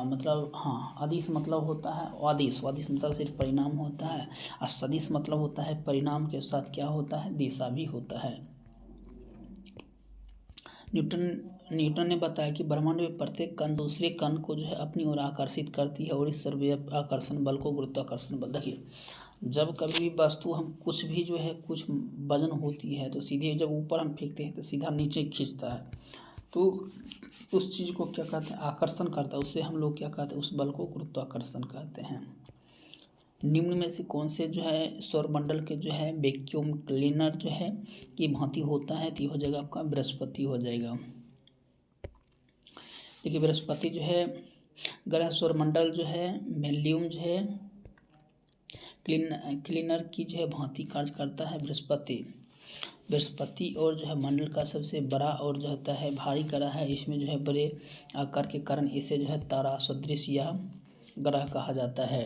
मतलब हाँ आदिश मतलब होता है आदिश मतलब सिर्फ परिणाम होता है और सदिश मतलब होता है परिणाम के साथ क्या होता है दिशा भी होता है। न्यूटन ने बताया कि ब्रह्मांड में प्रत्येक कण दूसरे कण को जो है अपनी ओर आकर्षित करती है और इस सर्वव्यापी आकर्षण बल को गुरुत्वाकर्षण बल देखिए जब कभी भी वस्तु हम कुछ भी जो है कुछ वजन होती है तो सीधे जब ऊपर हम फेंकते हैं तो सीधा नीचे खींचता है तो उस चीज़ को क्या कहते हैं आकर्षण करता है उससे हम लोग क्या कहते हैं उस बल को गुरुत्वाकर्षण कहते हैं। निम्न में से कौन से जो है सौरमंडल के जो है वैक्यूम क्लीनर जो है की भांति होता है तो हो जाएगा आपका बृहस्पति हो जाएगा। देखिए बृहस्पति जो है ग्रह सौरमंडल जो है वैल्यूम जो है क्लीनर की जो है भांति कार्य करता है बृहस्पति और जो है मंडल का सबसे बड़ा और जो होता है भारी ग्रह है। इसमें जो है बड़े आकार के कारण इसे जो है तारा सदृश या ग्रह कहा जाता है।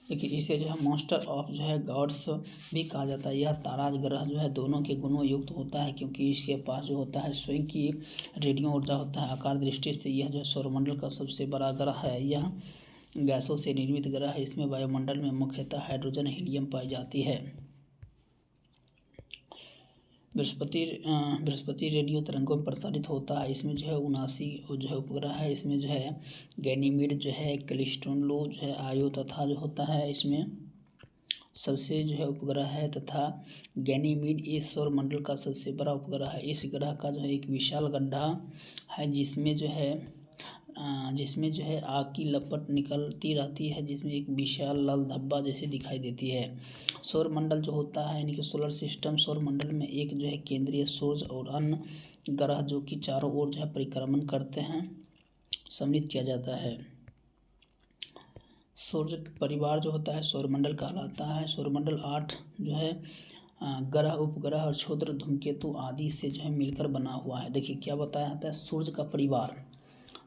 देखिए इसे जो है मास्टर ऑफ जो है गॉड्स भी कहा जाता है। यह तारा ग्रह जो है दोनों के गुणों युक्त होता है क्योंकि इसके पास जो होता है स्वयं की रेडियो ऊर्जा होता है। आकार दृष्टि से यह जो है सौरमंडल का सबसे बड़ा ग्रह है। यह गैसों से निर्मित ग्रह है। इसमें वायुमंडल में मुख्यतः हाइड्रोजन हीलियम पाई जाती है। बृहस्पति रेडियो तरंगों में प्रसारित होता है। इसमें जो है 79 जो है उपग्रह है। इसमें जो है गैनीमेड जो है, कैलिस्टोलो जो है, आयो तथा जो होता है इसमें सबसे जो है उपग्रह है, तथा गैनीमेड इस सौर मंडल का सबसे बड़ा उपग्रह है। इस ग्रह का जो है एक विशाल गड्ढा है जिसमें जो है आग की लपट निकलती रहती है, जिसमें एक विशाल लाल धब्बा जैसे दिखाई देती है। सौर मंडल जो होता है यानी कि सोलर सिस्टम, सौर मंडल में एक जो है केंद्रीय सूर्य और अन्य ग्रह जो कि चारों ओर जो है परिक्रमण करते हैं सम्मिलित किया जाता है। सूर्य परिवार जो होता है सौरमंडल कहलाता है। सौरमंडल 8 जो है ग्रह, उपग्रह और क्षुद्र धूमकेतु आदि से जो है मिलकर बना हुआ है। देखिए क्या बताया जाता है, सूर्य का परिवार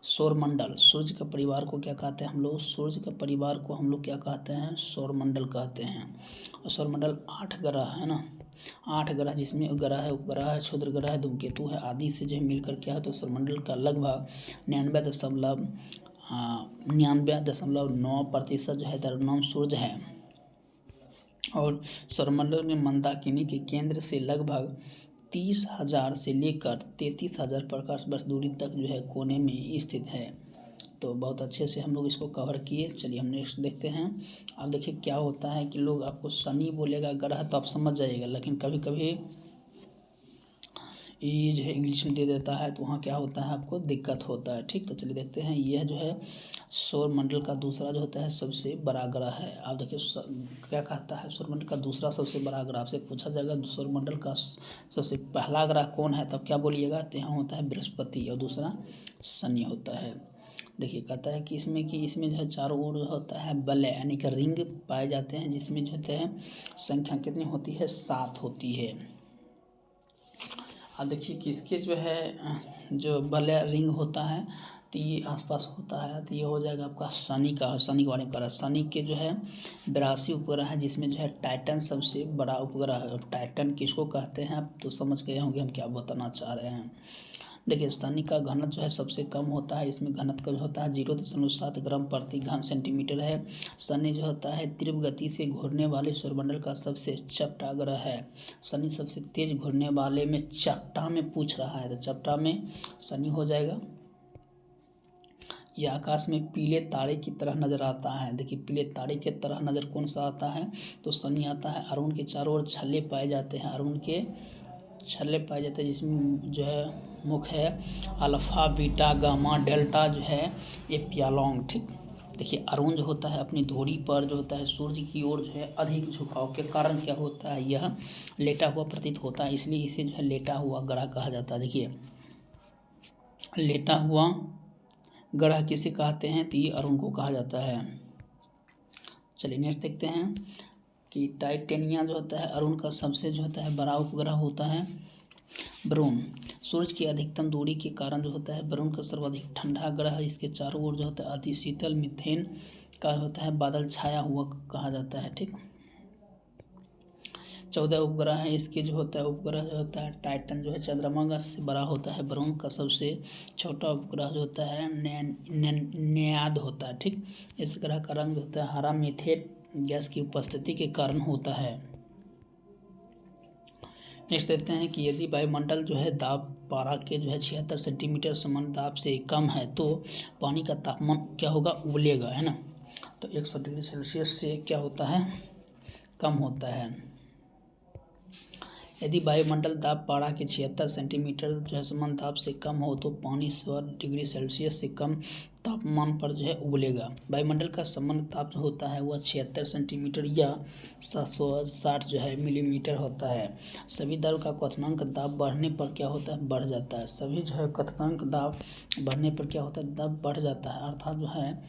सौरमंडल, सूर्य का परिवार को क्या कहते हैं हम लोग, सूर्य का परिवार को हम लोग क्या कहते हैं, सौरमंडल कहते हैं। और सौरमंडल 8 ग्रह है ना, 8 ग्रह जिसमें ग्रह है, उपग्रह है, क्षुद्र ग्रह है, धूमकेतु है आदि से जो है मिलकर क्या है तो सौरमंडल का लगभग 99.9% जो है द्रव्यमान सूर्य है। और सौरमंडल में मंदाकिनी के केंद्र से लगभग 30,000 से लेकर 33,000 प्रकाश वर्ष दूरी तक जो है कोने में स्थित है। तो बहुत अच्छे से हम लोग इसको कवर किए। चलिए हम नेक्स्ट देखते हैं। अब देखिए क्या होता है कि लोग आपको शनि बोलेगा ग्रह तो आप समझ जाइएगा, लेकिन कभी कभी ये जो है इंग्लिश में दे देता है तो वहाँ क्या होता है आपको दिक्कत होता है। ठीक, तो चलिए देखते हैं। यह जो है सौर मंडल का दूसरा जो होता है सबसे बड़ा ग्रह है। आप देखिए क्या कहता है, सौर मंडल का दूसरा सबसे बड़ा ग्रह आपसे पूछा जाएगा सौर मंडल का सबसे पहला ग्रह कौन है, तब क्या बोलिएगा, तो यहाँ होता है बृहस्पति और दूसरा शनि होता है। देखिए कहता है कि इसमें जो है चारों ओर होता है वलय यानी कि रिंग पाए जाते हैं, जिसमें जो होते हैं संख्या कितनी होती है, 7 होती है। अब देखिए किसके जो है जो वलय रिंग होता है तो ये आसपास होता है, तो ये हो जाएगा आपका शनि का। शनि के बारे में कह रहा है, शनि के जो है 82 उपग्रह है, जिसमें जो है टाइटन सबसे बड़ा उपग्रह है। अब टाइटन किसको कहते हैं आप तो समझ गए होंगे हम क्या बताना चाह रहे हैं। देखिए शनि का घनत्व जो है सबसे कम होता है। इसमें घनत्व का जो होता है 0.7 ग्राम प्रति घन सेंटीमीटर है। शनि जो होता है तीव्र गति से घूरने वाले सौरमंडल का सबसे चपटा ग्रह है। शनि सबसे तेज घूरने वाले में चपटा में पूछ रहा है, तो चपटा में शनि हो जाएगा। यह आकाश में पीले तारे की तरह नजर आता है। देखिए पीले तारे की तरह नजर कौन सा आता है तो शनि आता है। अरुण के चारों ओर छल्ले पाए जाते हैं, अरुण के छल्ले पाए जाते हैं, जिसमें जो है मुख्य है अल्फा, बीटा, गामा, डेल्टा जो है ये प्यालोंग। ठीक, देखिए अरुण जो होता है अपनी धुरी पर जो होता है सूर्य की ओर जो है अधिक झुकाव के कारण क्या होता है, यह लेटा हुआ प्रतीत होता है, इसलिए इसे जो है लेटा हुआ ग्रह कहा जाता है। देखिए लेटा हुआ ग्रह किसे कहते हैं तो ये अरुण को कहा जाता है। चलिए नेक्स्ट देखते हैं कि टाइटेनिया जो होता है अरुण का सबसे जो होता है बड़ा उपग्रह होता है। वरुण सूर्य की अधिकतम दूरी के कारण जो होता है वरुण का सर्वाधिक ठंडा ग्रह है। इसके चारों ओर जो होता है अति शीतल मीथेन का होता है बादल छाया हुआ कहा जाता है। ठीक, 14 उपग्रह है इसके। जो होता है उपग्रह जो होता है टाइटन जो है चंद्रमा से बड़ा होता है। वरुण का सबसे छोटा उपग्रह जो होता है नैयाद होता है। ठीक, इस ग्रह का रंग जो होता है हरा मीथेन गैस की उपस्थिति के कारण होता है। नेक्स्ट देखते हैं कि यदि वायुमंडल जो है दाब पारा के जो है 76 सेंटीमीटर समान दाब से कम है तो पानी का तापमान क्या होगा, उबलेगा, है ना। तो 100 डिग्री सेल्सियस से क्या होता है, कम होता है। यदि वायुमंडल दाब पारा के 76 सेंटीमीटर जो है समान दाब से कम हो तो पानी 100 डिग्री सेल्सियस से कम तापमान पर जो है उबलेगा। वायुमंडल का सामान्य ताप जो होता है वह 76 सेंटीमीटर या 760 जो है मिलीमीटर होता है। सभी द्रव का क्वथनांक दाब बढ़ने पर क्या होता है, बढ़ जाता है। सभी जो है क्वथनांक दाब बढ़ने पर क्या होता है, दाब बढ़ जाता है। अर्थात जो है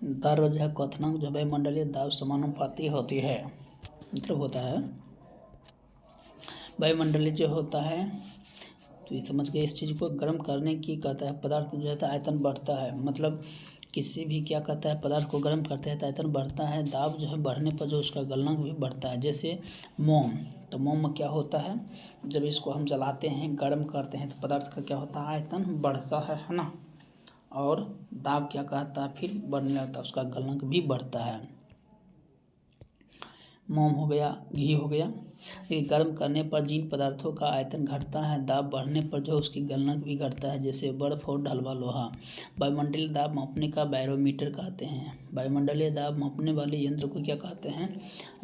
द्रव जो है क्वथनांक जो वायुमंडलीय दाब समानुपाती होती है, मतलब होता है वायुमंडलीय जो होता है। तो ये समझ गए इस चीज़ को। गर्म करने की कहता है पदार्थ जो है आयतन बढ़ता है, मतलब किसी भी क्या कहता है पदार्थ को गर्म करते हैं तो आयतन बढ़ता है। दाब जो है बढ़ने पर जो उसका गलनांक भी बढ़ता है। जैसे मोम, तो मोम में क्या होता है जब इसको हम जलाते हैं गर्म करते हैं तो पदार्थ का क्या होता है, आयतन बढ़ता है ना। और दाब क्या कहता है फिर बढ़ने लगता है, उसका गलनांक भी बढ़ता है। मोम हो गया, घी हो गया। देखिए गर्म करने पर जिन पदार्थों का आयतन घटता है, दाब बढ़ने पर जो उसकी गलनांक भी घटता है, जैसे बर्फ और ढलवा लोहा। वायुमंडलीय दाब मापने का बैरोमीटर कहते हैं। वायुमंडलीय दाब मापने वाले यंत्र को क्या कहते हैं?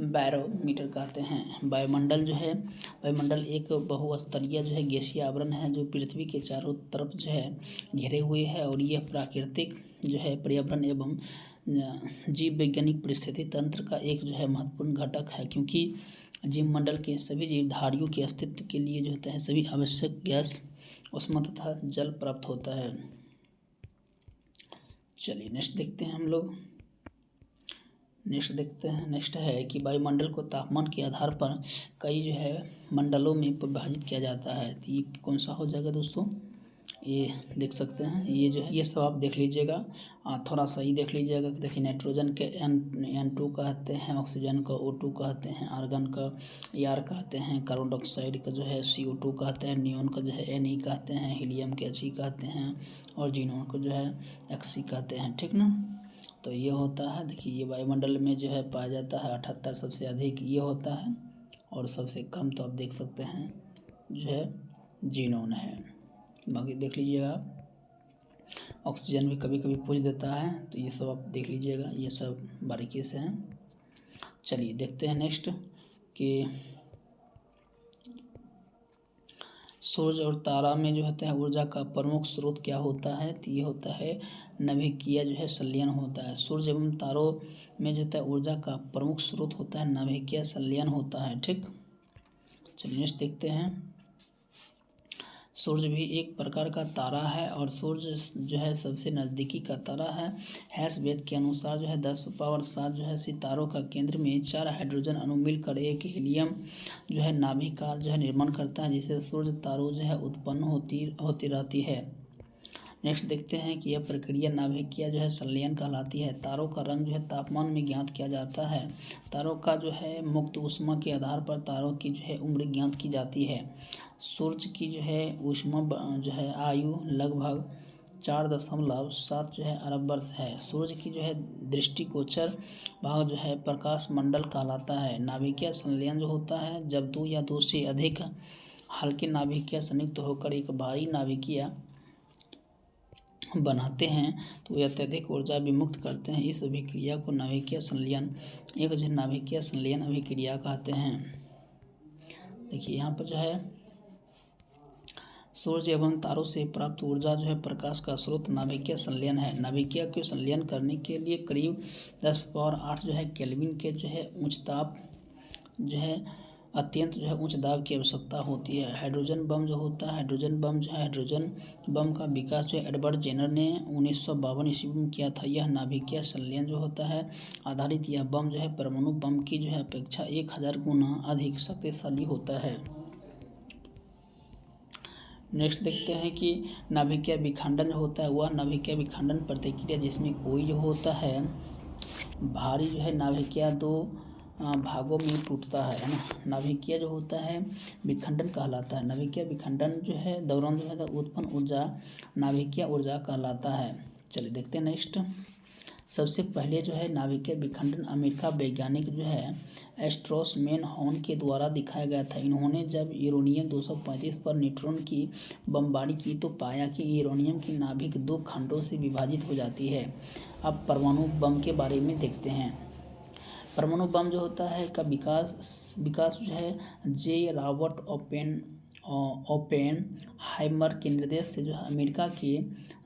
बैरोमीटर कहते हैं। वायुमंडल जो है, वायुमंडल एक बहुस्तरीय जो है गैसीय आवरण है जो पृथ्वी के चारों तरफ जो है घिरे हुए है, और यह प्राकृतिक जो है पर्यावरण एवं जीव वैज्ञानिक परिस्थिति तंत्र का एक जो है महत्वपूर्ण घटक है, क्योंकि जीव मंडल के सभी जीवधारियों के अस्तित्व के लिए जो होता है सभी आवश्यक गैस, उष्मा तथा जल प्राप्त होता है। चलिए नेक्स्ट देखते हैं हम लोग। नेक्स्ट है कि वायुमंडल को तापमान के आधार पर कई जो है मंडलों में विभाजित किया जाता है। तो ये कौन सा हो जाएगा दोस्तों? ये देख सकते हैं, ये जो है ये सब आप देख लीजिएगा, थोड़ा सा ही देख लीजिएगा। देखिए नाइट्रोजन के N2 कहते हैं, ऑक्सीजन का O2 कहते हैं, आर्गन का AR कहते हैं, कार्बन डाइऑक्साइड का जो है CO2 कहते हैं, नियोन का जो है Ne कहते हैं, हीलियम के He कहते हैं, और जीनोन को जो है Xe कहते हैं। ठीक ना? तो ये होता है, देखिए ये वायुमंडल में जो है पाया जाता है 78, सबसे अधिक ये होता है, और सबसे कम तो आप देख सकते हैं जो है जीनोन है। बाकी देख लीजिएगा आप। ऑक्सीजन भी कभी कभी पूछ देता है, तो ये सब आप देख लीजिएगा, ये सब बारीकी से हैं। चलिए देखते हैं नेक्स्ट कि सूर्य और तारा में जो होता है ऊर्जा का प्रमुख स्रोत क्या होता है? तो ये होता है नाभिकीय जो है संलयन होता है। सूर्य एवं तारों में जो होता है ऊर्जा का प्रमुख स्रोत होता है नाभिकीय संलयन होता है। ठीक, चलिए नेक्स्ट देखते हैं। सूर्य भी एक प्रकार का तारा है, और सूर्य जो है सबसे नज़दीकी का तारा है। हैस वेद के अनुसार जो है 10⁻7 जो है सितारों का केंद्र में 4 हाइड्रोजन अणु मिलकर एक हीलियम जो है नाभिक का जो है निर्माण करता है, जिससे सूर्य तारों जो है उत्पन्न होती रहती है। नेक्स्ट देखते हैं कि यह प्रक्रिया नाभिकीय जो है संलयन कहलाती है। तारों का रंग जो है तापमान में ज्ञात किया जाता है। तारों का जो है मुक्त ऊष्मा के आधार पर तारों की जो है उम्र ज्ञात की जाती है। सूर्य की जो है ऊष्मा जो है आयु लगभग 4.7 जो है अरब वर्ष है। सूर्य की जो है दृष्टिगोचर भाग जो है प्रकाश मंडल कहलाता है। नाभिकीय संलयन जो होता है जब 2 या 2 से अधिक हल्के नाभिकीय संयुक्त होकर एक भारी नाभिकीय बनाते हैं, तो ये अत्यधिक ऊर्जा विमुक्त करते हैं। इस अभिक्रिया को नाभिकीय संलयन नाभिकीय संलयन अभिक्रिया कहते हैं। देखिए यहाँ पर जो है सूर्य एवं तारों से प्राप्त ऊर्जा जो है प्रकाश का स्रोत नाभिकीय संलयन है। नाभिकीय को संलयन करने के लिए करीब 10⁸ जो है केल्विन के जो है उच्च ताप जो है अत्यंत जो है उच्च दाब की आवश्यकता होती है। हाइड्रोजन बम जो होता है, हाइड्रोजन बम का विकास जो है एडवर्ड जेनर ने 1952 ईस्वी में किया था। यह नाभिकीय संलयन जो होता है आधारित यह बम जो है परमाणु बम की जो है अपेक्षा 1000 गुना अधिक शक्तिशाली होता है। नेक्स्ट देखते हैं कि नाभिकीय विखंडन जो होता है वह नाभिकीय विखंडन प्रतिक्रिया जिसमें कोई जो होता है भारी जो है नाभिकीय 2 भागों में टूटता है ना। नाभिकीय जो होता है विखंडन कहलाता है। नाभिकीय विखंडन जो है दौरान जो है उत्पन्न ऊर्जा नाभिकीय ऊर्जा कहलाता है। चलिए देखते हैं नेक्स्ट। सबसे पहले जो है नाभिकीय विखंडन अमेरिका वैज्ञानिक जो है एस्ट्रोसमैन हॉर्न के द्वारा दिखाया गया था। इन्होंने जब यूरेनियम 235 पर न्यूट्रॉन की बमबारी की तो पाया कि यूरेनियम की नाभिक 2 खंडों से विभाजित हो जाती है। अब परमाणु बम के बारे में देखते हैं। परमाणु बम जो होता है का विकास जो है जे रॉबर्ट ओपेनहाइमर के निर्देश से जो है अमेरिका के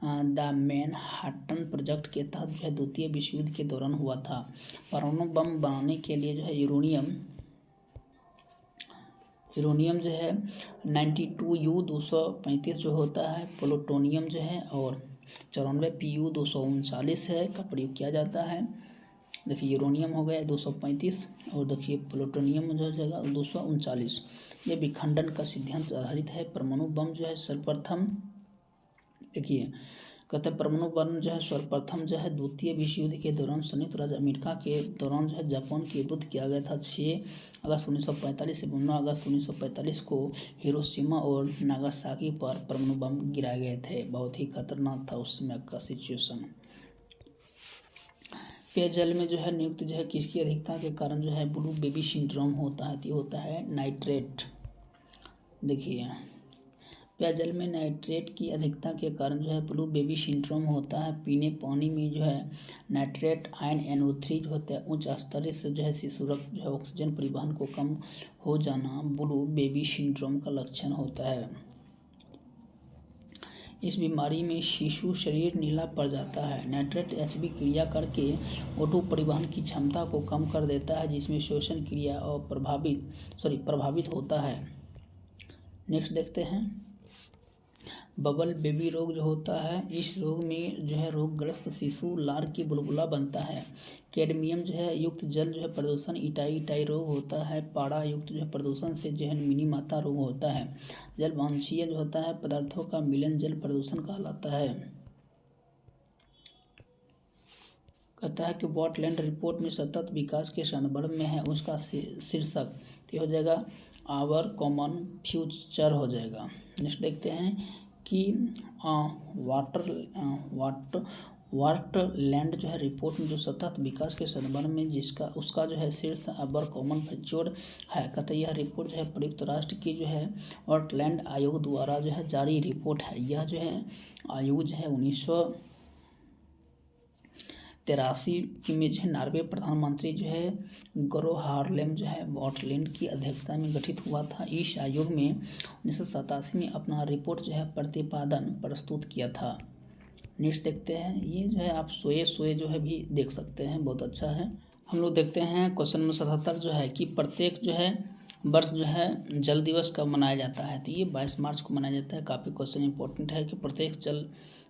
द मैनहट्टन प्रोजेक्ट के तहत जो है द्वितीय विश्व युद्ध के दौरान हुआ था। परमाणु बम बनाने के लिए जो है यूरेनियम जो है 92U235 जो होता है, प्लूटोनियम जो है और 94 Pu239 है का प्रयोग किया जाता है। देखिए यूरेनियम हो गया 235 और देखिए प्लूटोनियम जो हो जाएगा 239। ये विखंडन का सिद्धांत आधारित है। परमाणु बम जो है सर्वप्रथम देखिए कहते हैं परमाणु बम जो है सर्वप्रथम जो है द्वितीय विश्व युद्ध के दौरान संयुक्त राज्य अमेरिका के दौरान जो है जापान के युद्ध किया गया था। 6 अगस्त 1945 से 9 अगस्त 1945 को हिरोशिमा और नागासाकी पर परमाणु बम गिराए गए थे। बहुत ही खतरनाक था उस समय का सिचुएशन। पेयजल में जो है नियुक्त जो है किसकी अधिकता के कारण जो है ब्लू बेबी सिंड्रोम होता है, तो ये होता है नाइट्रेट। देखिए पेयजल में नाइट्रेट की अधिकता के कारण जो है ब्लू बेबी सिंड्रोम होता है। पीने पानी में जो है नाइट्रेट आयन NO3 जो होता है उच्च स्तर से जो है शिशुरक जो है ऑक्सीजन परिवहन को कम हो जाना ब्लू बेबी सिंड्रोम का लक्षण होता है। इस बीमारी में शिशु शरीर नीला पड़ जाता है। नाइट्रेट HB क्रिया करके O2 परिवहन की क्षमता को कम कर देता है, जिसमें श्वसन क्रिया और प्रभावित होता है। नेक्स्ट देखते हैं बबल बेबी रोग जो होता है। इस रोग में जो है रोगग्रस्त शिशु लार की बुलबुला बनता है। कैडमियम जो है युक्त जल जो है प्रदूषण इटाई रोग होता है। पारा युक्त जो है प्रदूषण से जो है मिनीमाता रोग होता है। जलवांछीय जो होता है पदार्थों का मिलन जल प्रदूषण कहलाता है। कहता है कि वॉटलैंड रिपोर्ट में सतत विकास के संदर्भ में है, उसका शीर्षक तो हो जाएगा आवर कॉमन फ्यूचर हो जाएगा। नेक्स्ट देखते हैं कि वाटरलैंड जो है रिपोर्ट में जो सतत विकास के संदर्भ में उसका जो है शीर्ष आवर कॉमन फ्यूचर है। कहते हैं यह रिपोर्ट जो है संयुक्त राष्ट्र की जो है वाटरलैंड आयोग द्वारा जो है जारी रिपोर्ट है। यह जो है आयोग जो है 1983 में जो है नॉर्वे प्रधानमंत्री जो है ग्रो हार्लेम जो है वाटरलैंड की अध्यक्षता में गठित हुआ था। इस आयोग में 1987 में अपना रिपोर्ट जो है प्रतिपादन प्रस्तुत किया था। नेक्स्ट देखते हैं ये जो है आप सोए जो है भी देख सकते हैं, बहुत अच्छा है। हम लोग देखते हैं क्वेश्चन नंबर 77 जो है कि प्रत्येक जो है वर्ष जो है जल दिवस कब मनाया जाता है, तो ये 22 मार्च को मनाया जाता है। काफ़ी क्वेश्चन इंपॉर्टेंट है कि प्रत्येक जल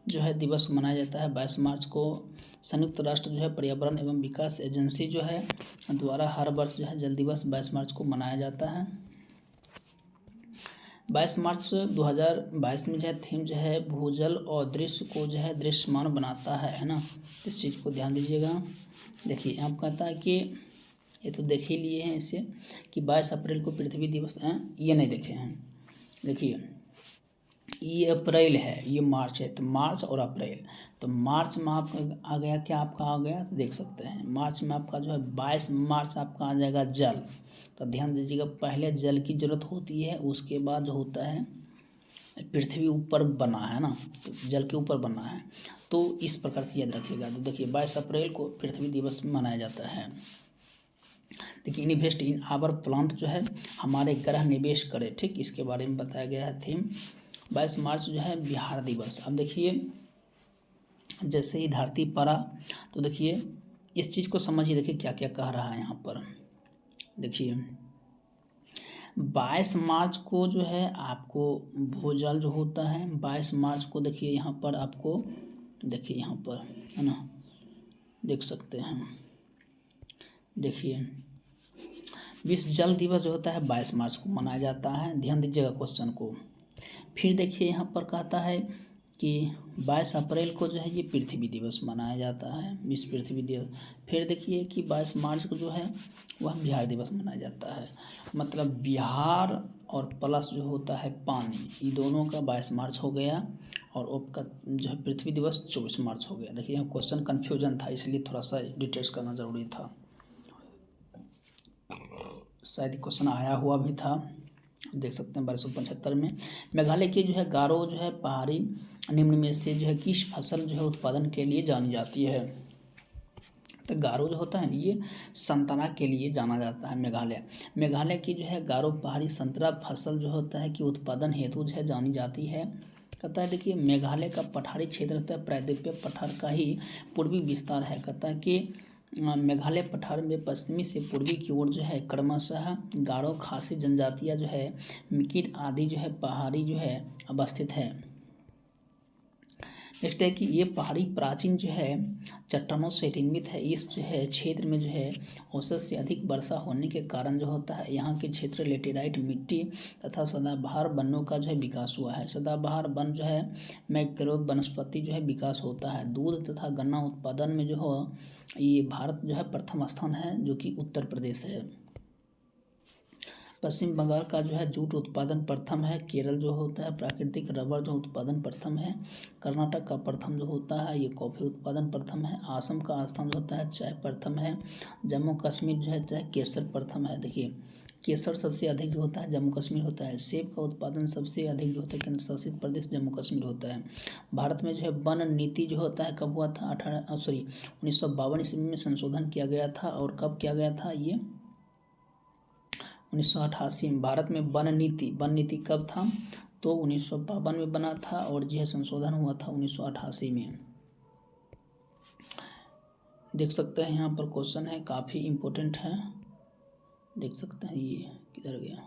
जो है दिवस मनाया जाता है 22 मार्च को। संयुक्त राष्ट्र जो है पर्यावरण एवं विकास एजेंसी जो है द्वारा हर वर्ष जो है जल दिवस 22 मार्च को मनाया जाता है। 22 मार्च 2022 में जो है थीम जो है भूजल और दृश्य को जो है दृश्यमान बनाता है ना। इस चीज़ को ध्यान दीजिएगा। देखिए यहाँ कहता है कि ये तो देख ही लिए हैं इससे कि 22 अप्रैल को पृथ्वी दिवस ये नहीं देखे हैं। देखिए ये अप्रैल है, ये मार्च है, तो मार्च और अप्रैल, तो मार्च में आपका आ गया क्या, आपका आ गया तो देख सकते हैं मार्च में आपका जो है 22 मार्च आपका आ जाएगा जल। तो ध्यान दीजिएगा पहले जल की जरूरत होती है, उसके बाद जो होता है पृथ्वी ऊपर बना है ना, तो जल के ऊपर बना है, तो इस प्रकार से याद रखिएगा। तो देखिए 22 अप्रैल को पृथ्वी दिवस मनाया जाता है। देखिए इन्वेस्ट इन आवर प्लांट जो है हमारे ग्रह निवेश करे, ठीक इसके बारे में बताया गया है थीम। 22 मार्च जो है बिहार दिवस। अब देखिए जैसे ही धरती पड़ा तो देखिए इस चीज़ को समझिए, देखिए क्या क्या कह रहा है यहाँ पर। देखिए 22 मार्च को जो है आपको भूजल जो होता है 22 मार्च को देखिए यहाँ पर आपको देखिए यहाँ पर है ना, देख सकते हैं। देखिए विश्व जल दिवस जो होता है 22 मार्च को मनाया जाता है। ध्यान दीजिएगा क्वेश्चन को। फिर देखिए यहाँ पर कहता है कि 22 अप्रैल को जो है ये पृथ्वी दिवस मनाया जाता है, विश्व पृथ्वी दिवस। फिर देखिए कि 22 मार्च को जो है वह बिहार दिवस मनाया जाता है। मतलब बिहार और प्लस जो होता है पानी, ये दोनों का 22 मार्च हो गया और आपका जो है पृथ्वी दिवस 24 मार्च हो गया। देखिए यहाँ क्वेश्चन कन्फ्यूजन था, इसलिए थोड़ा सा डिटेल्स करना ज़रूरी था, शायद क्वेश्चन आया हुआ भी था। देख सकते हैं 1275 में मेघालय की जो है गारो जो है पहाड़ी निम्न में से जो है किस फसल जो है उत्पादन के लिए जानी जाती है। तो गारो जो होता है ये संतरा के लिए जाना जाता है। मेघालय की जो है गारो पहाड़ी संतरा फसल जो होता है कि उत्पादन हेतु जो है जानी जाती है। कहता है देखिए मेघालय का पठारी क्षेत्र होता है, प्रायद्वीपीय पठार का ही पूर्वी विस्तार है। कहता है कि मेघालय पठार में पश्चिमी से पूर्वी की ओर जो है क्रमशः गारो खासी जनजातियाँ जो है मिकिर आदि जो है पहाड़ी जो है अवस्थित है। नेक्स्ट है कि ये पहाड़ी प्राचीन जो है चट्टानों से निर्मित है। इस जो है क्षेत्र में जो है औसत से अधिक वर्षा होने के कारण जो होता है यहाँ के क्षेत्र लेटेराइट मिट्टी तथा सदाबहार वनों का जो है विकास हुआ है। सदाबहार वन जो है मैक्रोब वनस्पति जो है विकास होता है। दूध तथा गन्ना उत्पादन में जो हो ये भारत जो है प्रथम स्थान है, जो कि उत्तर प्रदेश है। पश्चिम बंगाल का जो है जूट उत्पादन प्रथम है। केरल जो होता है प्राकृतिक रबर जो उत्पादन प्रथम है। कर्नाटक का प्रथम जो होता है ये कॉफ़ी उत्पादन प्रथम है। असम का स्थान जो होता है चाय प्रथम है। जम्मू कश्मीर जो है चाय केसर प्रथम है। देखिए केसर सबसे अधिक जो होता है जम्मू कश्मीर होता है। सेब का उत्पादन सबसे अधिक जो होता है केंद्र शासित प्रदेश जम्मू कश्मीर होता है। भारत में जो है वन नीति जो होता है कब हुआ था 1952 ईस्वी में संशोधन किया गया था। और कब किया गया था ये 1988 में। भारत में वन नीति कब था तो 1952 में बना था और जो है संशोधन हुआ था 1988 में। देख सकते हैं यहाँ पर क्वेश्चन है काफ़ी इम्पोर्टेंट है। देख सकते हैं ये किधर गया,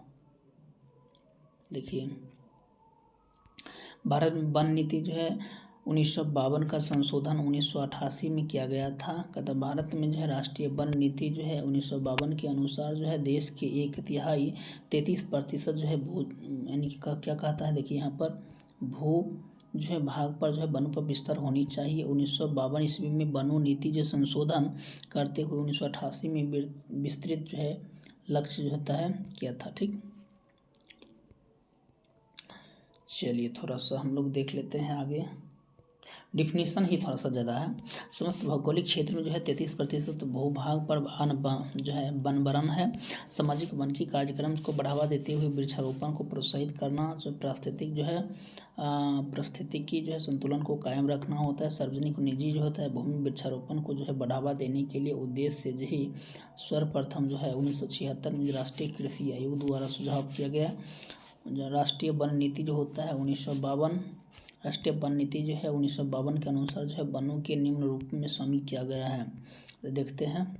देखिए भारत में वन नीति जो है 1952 का संशोधन 1988 में किया गया था। कहता भारत में जो है राष्ट्रीय वन नीति जो है 1952 के अनुसार जो है देश के 1/3 33% जो है भू यानी कि क्या कहता है, देखिए यहाँ पर भू जो है भाग पर जो है वनों पर विस्तार होनी चाहिए। 1952 ईस्वी में वनों नीति जो संशोधन करते हुए 1988 में विस्तृत जो है लक्ष्य जो होता है किया था। ठीक, चलिए थोड़ा सा हम लोग देख लेते हैं आगे। डिफिनीशन ही थोड़ा सा ज़्यादा है। समस्त भौगोलिक क्षेत्र में जो है 33% भूभाग पर जो है वनवरण है। सामाजिक वन की कार्यक्रम को बढ़ावा देते हुए वृक्षारोपण को प्रोत्साहित करना, जो पारिस्थितिकी जो है संतुलन को कायम रखना होता है। सार्वजनिक और निजी जो होता है भूमि वृक्षारोपण को जो है बढ़ावा देने के लिए उद्देश्य से ही सर्वप्रथम जो है 1976 में राष्ट्रीय कृषि आयोग द्वारा सुझाव किया गया। राष्ट्रीय वन नीति जो होता है 1952 राष्ट्रीय वन नीति जो है 1952 के अनुसार जो है वनों के निम्न रूप में शामिल किया गया है। तो देखते हैं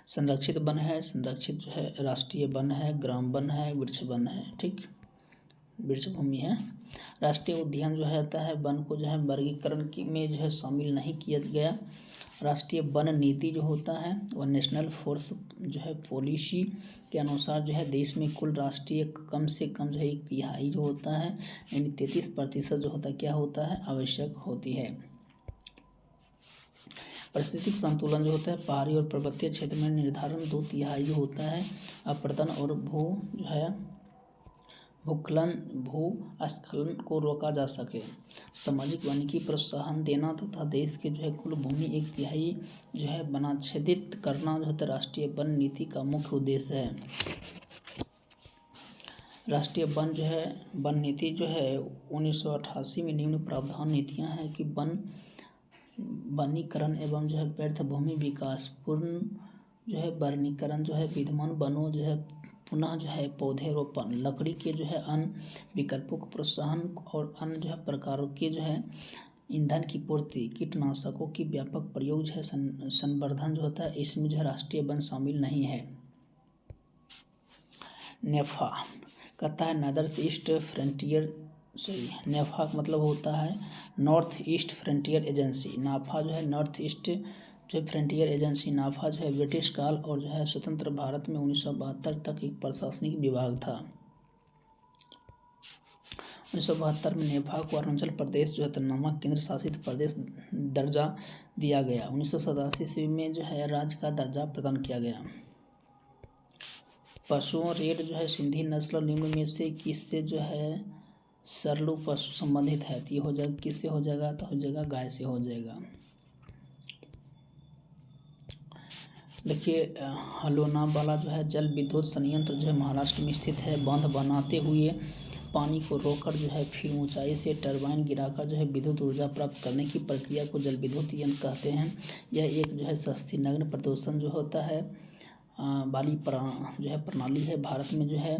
संरक्षित वन है, संरक्षित जो है राष्ट्रीय वन है, ग्राम वन है, वृक्ष वन है। ठीक, वृक्ष भूमि है। राष्ट्रीय उद्यान जो है वन को जो है वर्गीकरण में जो है शामिल नहीं किया गया। राष्ट्रीय वन नीति जो होता है वह नेशनल फॉरेस्ट जो है पॉलिसी के अनुसार जो है देश में कुल राष्ट्रीय कम से कम जो है 1/3 जो होता है यानी 33% जो होता है क्या होता है आवश्यक होती है। पारिस्थितिक संतुलन जो होता है पहाड़ी और पर्वतीय क्षेत्र में निर्धारण 2/3 जो होता है अपरदन और भूस्खलन को रोका जा सके। सामाजिक वानिकी प्रोत्साहन देना तथा देश के जो है कुल भूमि 1/3 जो है वनाच्छेदित करना जो है राष्ट्रीय वन नीति का मुख्य उद्देश्य है। राष्ट्रीय वन नीति जो है 1988 में निम्न प्रावधान नीतियां हैं कि वनीकरण एवं जो है व्यर्थ भूमि विकास, पूर्ण जो है वनीकरण जो है विद्यमान वनों जो है पुनः जो है पौधे रोपण, लकड़ी के जो है अन्य विकल्पों को प्रोत्साहन और अन्य जो है प्रकारों के जो है ईंधन की पूर्ति, कीटनाशकों की व्यापक प्रयोग जो है संवर्धन जो होता है इसमें जो है राष्ट्रीय वन शामिल नहीं है। नेफा कहता है नेफा का मतलब होता है नॉर्थ ईस्ट फ्रंटियर एजेंसी। नाफा जो है नॉर्थ ईस्ट जो फ्रंटियर एजेंसी नाफा जो है ब्रिटिश काल और जो है स्वतंत्र भारत में 1972 तक एक प्रशासनिक विभाग था। 1972 में नेफा को अरुणाचल प्रदेश जो है नामक केंद्र शासित प्रदेश दर्जा दिया गया। 1987 ईस्वी में जो है राज्य का दर्जा प्रदान किया गया। पशुओं रेड जो है सिंधी नस्ल निम्न में से किससे जो है सरलू पशु संबंधित है। तो ये हो जाएगा किससे हो जाएगा तो हो जाएगा गाय से हो जाएगा। देखिए लोनावाला जो है जल विद्युत संयंत्र जो है महाराष्ट्र में स्थित है। बांध बनाते हुए पानी को रोककर जो है फिर ऊंचाई से टरबाइन गिराकर जो है विद्युत ऊर्जा प्राप्त करने की प्रक्रिया को जल विद्युत यंत्र कहते हैं। यह एक जो है सस्ती नग्न प्रदूषण जो होता है वाली जो है प्रणाली है। भारत में जो है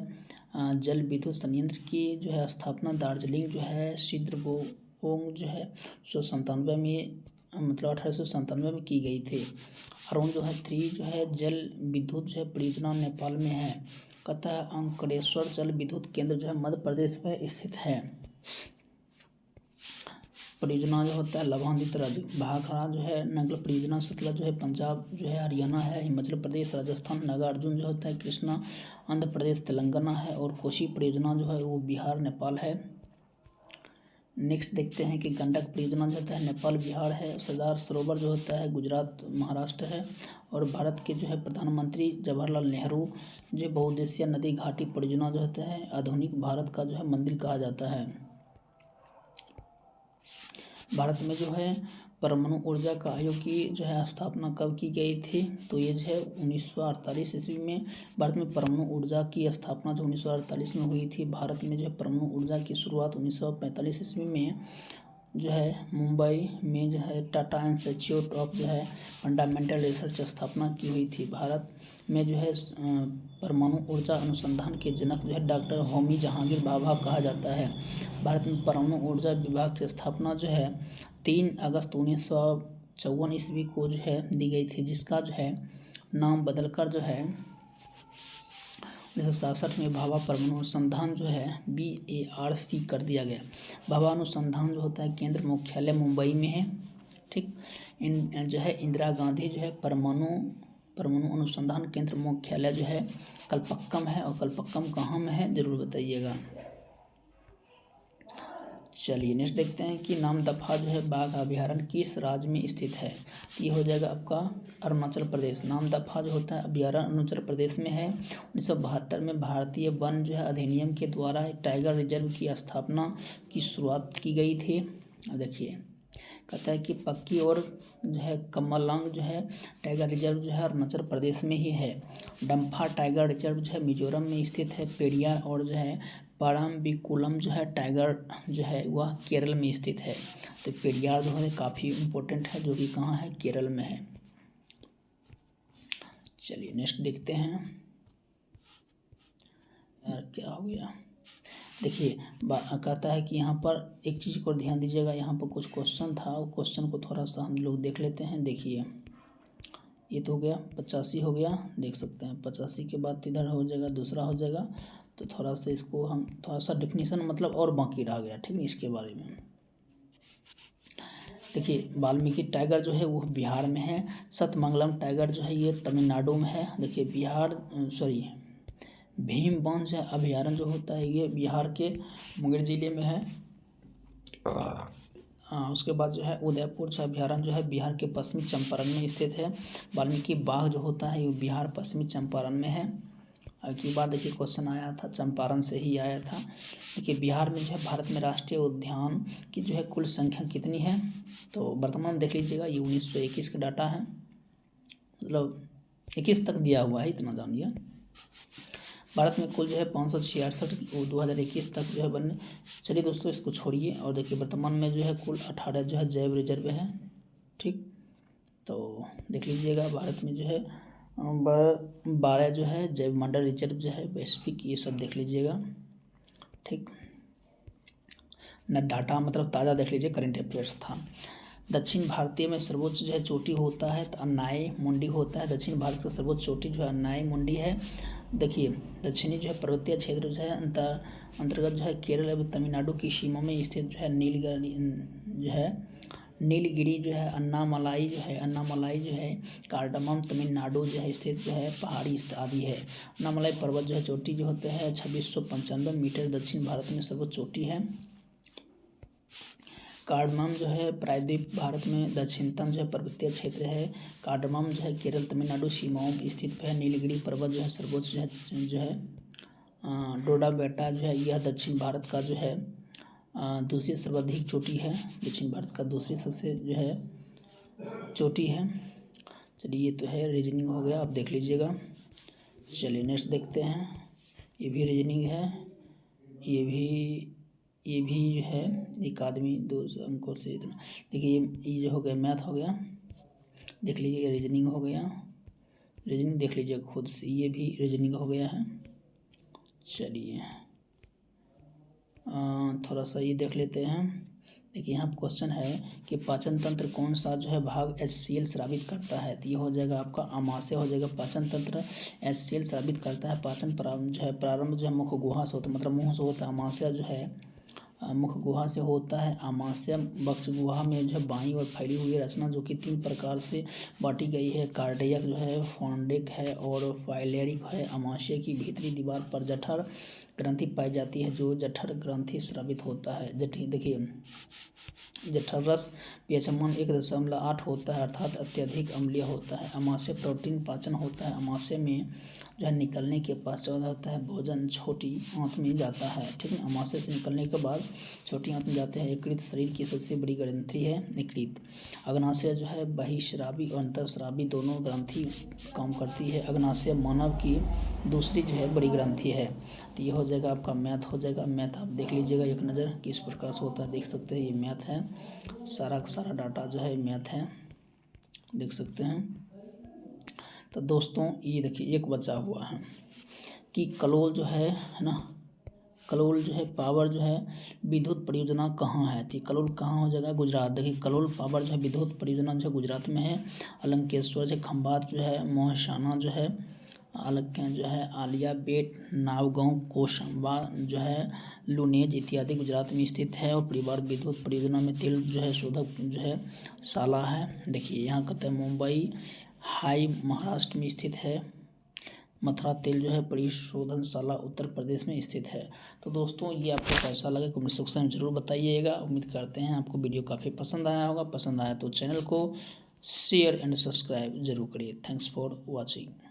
जल विद्युत संयंत्र की जो है स्थापना दार्जिलिंग जो है सिद्रबोंग जो है 1997 में मतलब 1897 में की गई थी। अरुण जो है 3 जो है जल विद्युत जो है परियोजना नेपाल में है। कहता है अंकलेश्वर जल विद्युत केंद्र जो है मध्य प्रदेश में स्थित है। परियोजना जो होता है लाभान्वित राज्य भाखड़ा जो है नगल परियोजना सतलज जो है पंजाब जो है हरियाणा है। हिमाचल प्रदेश राजस्थान नागार्जुन जो होता है कृष्णा आंध्र प्रदेश तेलंगाना है। और कोसी परियोजना जो है वो बिहार नेपाल है। नेक्स्ट देखते हैं कि गंडक परियोजना जो होता है नेपाल बिहार है, सरदार सरोवर जो होता है गुजरात महाराष्ट्र है, और भारत के जो है प्रधानमंत्री जवाहरलाल नेहरू जो बहुउद्देशीय नदी घाटी परियोजना जो होता है आधुनिक भारत का जो है मंदिर कहा जाता है। भारत में जो है परमाणु ऊर्जा का आयोग की जो है स्थापना कब की गई थी, तो ये जो है 1948 ईस्वी में भारत में परमाणु ऊर्जा की स्थापना जो 1948 में हुई थी। भारत में जो है परमाणु ऊर्जा की शुरुआत 1945 ईस्वी में जो है मुंबई में जो है टाटा इंस्टीट्यूट ऑफ जो है फंडामेंटल रिसर्च स्थापना की हुई थी। भारत में जो है परमाणु ऊर्जा अनुसंधान के जनक जो है डॉक्टर होमी जहांगीर भाभा कहा जाता है। भारत में परमाणु ऊर्जा विभाग की स्थापना जो है 3 अगस्त 1954 ईस्वी को जो है दी गई थी, जिसका जो है नाम बदलकर जो है 1967 में भाभा परमाणु अनुसंधान जो है BARC कर दिया गया। भाभा अनुसंधान जो होता है केंद्र मुख्यालय मुंबई में है। ठीक, जो है इंदिरा गांधी जो है परमाणु अनुसंधान केंद्र मुख्यालय जो है कलपक्कम है, और कलपक्कम कहाँ में है जरूर बताइएगा। चलिए नेक्स्ट देखते हैं कि नामदफा जो है बाघ अभयारण्य किस राज्य में स्थित है, ये हो जाएगा आपका अरुणाचल प्रदेश। नामदफा जो होता है अभयारण्य अरुणाचल प्रदेश में है। 1972 में भारतीय वन जो है अधिनियम के द्वारा एक टाइगर रिजर्व की स्थापना की शुरुआत की गई थी। अब देखिए कहता है कि पक्की और जो है कमलांग जो है टाइगर रिजर्व जो है अरुणाचल प्रदेश में ही है। डम्फा टाइगर रिजर्व जो है मिजोरम में स्थित है। पेरियार और जो है पाराम्बिकुलम जो है टाइगर जो है वह केरल में स्थित है। तो पेरियार जो है काफ़ी इम्पोर्टेंट है, जो कि कहाँ है, केरल में है। चलिए नेक्स्ट देखते हैं। यार क्या हो गया, देखिए कहता है कि यहाँ पर एक चीज़ को ध्यान दीजिएगा। यहाँ पर कुछ क्वेश्चन था, वो क्वेश्चन को थोड़ा सा हम लोग देख लेते हैं। देखिए ये तो हो गया 85 हो गया, देख सकते हैं 85 के बाद इधर हो जाएगा दूसरा हो जाएगा। तो थोड़ा सा इसको हम थोड़ा सा डिफिनीशन मतलब और बाकी रह गया, ठीक है, इसके बारे में। देखिए वाल्मीकि टाइगर जो है वो बिहार में है। सतमंगलम टाइगर जो है ये तमिलनाडु में है। देखिए भीमबंध जो है अभयारण्य जो होता है ये बिहार के मुंगेर जिले में है। उसके बाद जो है उदयपुर जो अभयारण्य जो है बिहार के पश्चिमी चंपारण में स्थित है। वाल्मीकि बाग जो होता है ये बिहार पश्चिमी चंपारण में है। की बात देखिए क्वेश्चन आया था, चंपारण से ही आया था। देखिए बिहार में जो है भारत में राष्ट्रीय उद्यान की जो है कुल संख्या कितनी है, तो वर्तमान में देख लीजिएगा ये 1921 का डाटा है, मतलब 21 तक दिया हुआ है, इतना जानिए। भारत में कुल जो है 566 2021 तक जो है बनने। चलिए दोस्तों इसको छोड़िए और देखिए वर्तमान में जो है कुल 18 जो है जैव रिजर्व है। ठीक, तो देख लीजिएगा भारत में जो है 12 जो है जैव मंडल रिजर्व जो है पैसिफिक, ये सब देख लीजिएगा। ठीक न, डाटा मतलब ताज़ा देख लीजिए, करेंट अफेयर्स था। दक्षिण भारतीय में सर्वोच्च जो है चोटी होता है तो अन्नाई मुंडी होता है। दक्षिण भारत का सर्वोच्च चोटी जो है अन्नाई मुंडी है। देखिए दक्षिणी जो है पर्वतीय क्षेत्र जो है अंतर्गत जो है केरल एवं तमिलनाडु की सीमा में स्थित जो है नीलगिरी जो है अन्नामलाई जो है कार्डमम तमिलनाडु जो है स्थित जो है पहाड़ी आदि है। अन्नामलाई पर्वत जो है चोटी जो होते हैं 2695 मीटर दक्षिण भारत में सर्वोच्च चोटी है। कार्डमम जो है प्रायद्वीप भारत में दक्षिणतम जो है पर्वतीय क्षेत्र है। कार्डमम जो है केरल तमिलनाडु सीमाओं पर स्थित है। नीलगिरी पर्वत जो है सर्वोच्च जो है डोडा बेटा जो है यह दक्षिण भारत का जो है दूसरी सर्वाधिक चोटी है। दक्षिण भारत का दूसरी सबसे जो है चोटी है। चलिए ये तो है रीजनिंग हो गया, आप देख लीजिएगा। चलिए नेक्स्ट देखते हैं, ये भी रीजनिंग है, ये भी जो है एक आदमी 2 अंकों से इतना। देखिए ये जो हो गया मैथ हो गया, देख लीजिए रीजनिंग हो गया, रीजनिंग देख लीजिए खुद से, ये भी रीजनिंग हो गया है। चलिए थोड़ा सा ये देख लेते हैं। देखिए यहाँ क्वेश्चन है कि पाचन तंत्र कौन सा जो है भाग HCl स्रावित करता है, तो ये हो जाएगा आपका आमाशय हो जाएगा। पाचन तंत्र HCl स्रावित करता है। पाचन प्रारंभ जो है मुख गुहा से होता है, मतलब मुँह से होता है। आमाशय जो है मुख गुहा से होता है। आमाशय वक्ष गुहा में जो है बाईं ओर फैली हुई है रचना, जो कि 3 प्रकार से बांटी गई है। कार्डियक जो है, फोन्डिक है और फाइलेरिक है। आमाशय की भीतरी दीवार पर जठर ग्रंथि पाई जाती है, जो जठर ग्रंथि स्रावित होता है। देखिए, जठर रस pH मान 1.8 होता है, अर्थात अत्यधिक अम्लीय होता है। आमाशय प्रोटीन पाचन होता है। आमाशय में जो है निकलने के पश्चात होता है भोजन छोटी आंत में जाता है, ठीक है। आमाशय से निकलने के बाद छोटी आंत में जाते हैं। यकृत शरीर की सबसे बड़ी ग्रंथि है। यकृत अग्नाशय जो है बहिःस्रावी और अंतःस्रावी दोनों ग्रंथि काम करती है। अग्नाशय मानव की दूसरी जो है बड़ी ग्रंथि है। तो ये हो जाएगा आपका मैथ हो जाएगा। मैथ आप देख लीजिएगा एक नज़र किस प्रकार से होता है, देख सकते हैं ये मैथ है। सारा का सारा डाटा जो है मैथ है, देख सकते हैं। तो दोस्तों ये देखिए एक बचा हुआ है कि कलोल जो है ना, कलोल जो है पावर जो है विद्युत परियोजना कहाँ है। थी कलोल कहाँ हो जाएगा, गुजरात। देखिए कलोल पावर जो है विद्युत परियोजना जो है गुजरात में है। अलंकेश्वर जो खंभात जो है, मोहसाना जो है, जो है आलिया बेट, नावगांव, कोसंबा जो है, लुनेज इत्यादि गुजरात में स्थित है। और परिवार विद्युत परियोजना में तेल जो है शोधक जो है शाला है। देखिए यहाँ कहते हैं मुंबई हाई महाराष्ट्र में स्थित है। मथुरा तेल जो है परिशोधनशाला उत्तर प्रदेश में स्थित है। तो दोस्तों ये आपको कैसा लगा कमेंट सेक्शन में ज़रूर बताइएगा। उम्मीद करते हैं आपको वीडियो काफ़ी पसंद आया होगा। पसंद आया तो चैनल को शेयर एंड सब्सक्राइब जरूर करिए। Thanks for watching.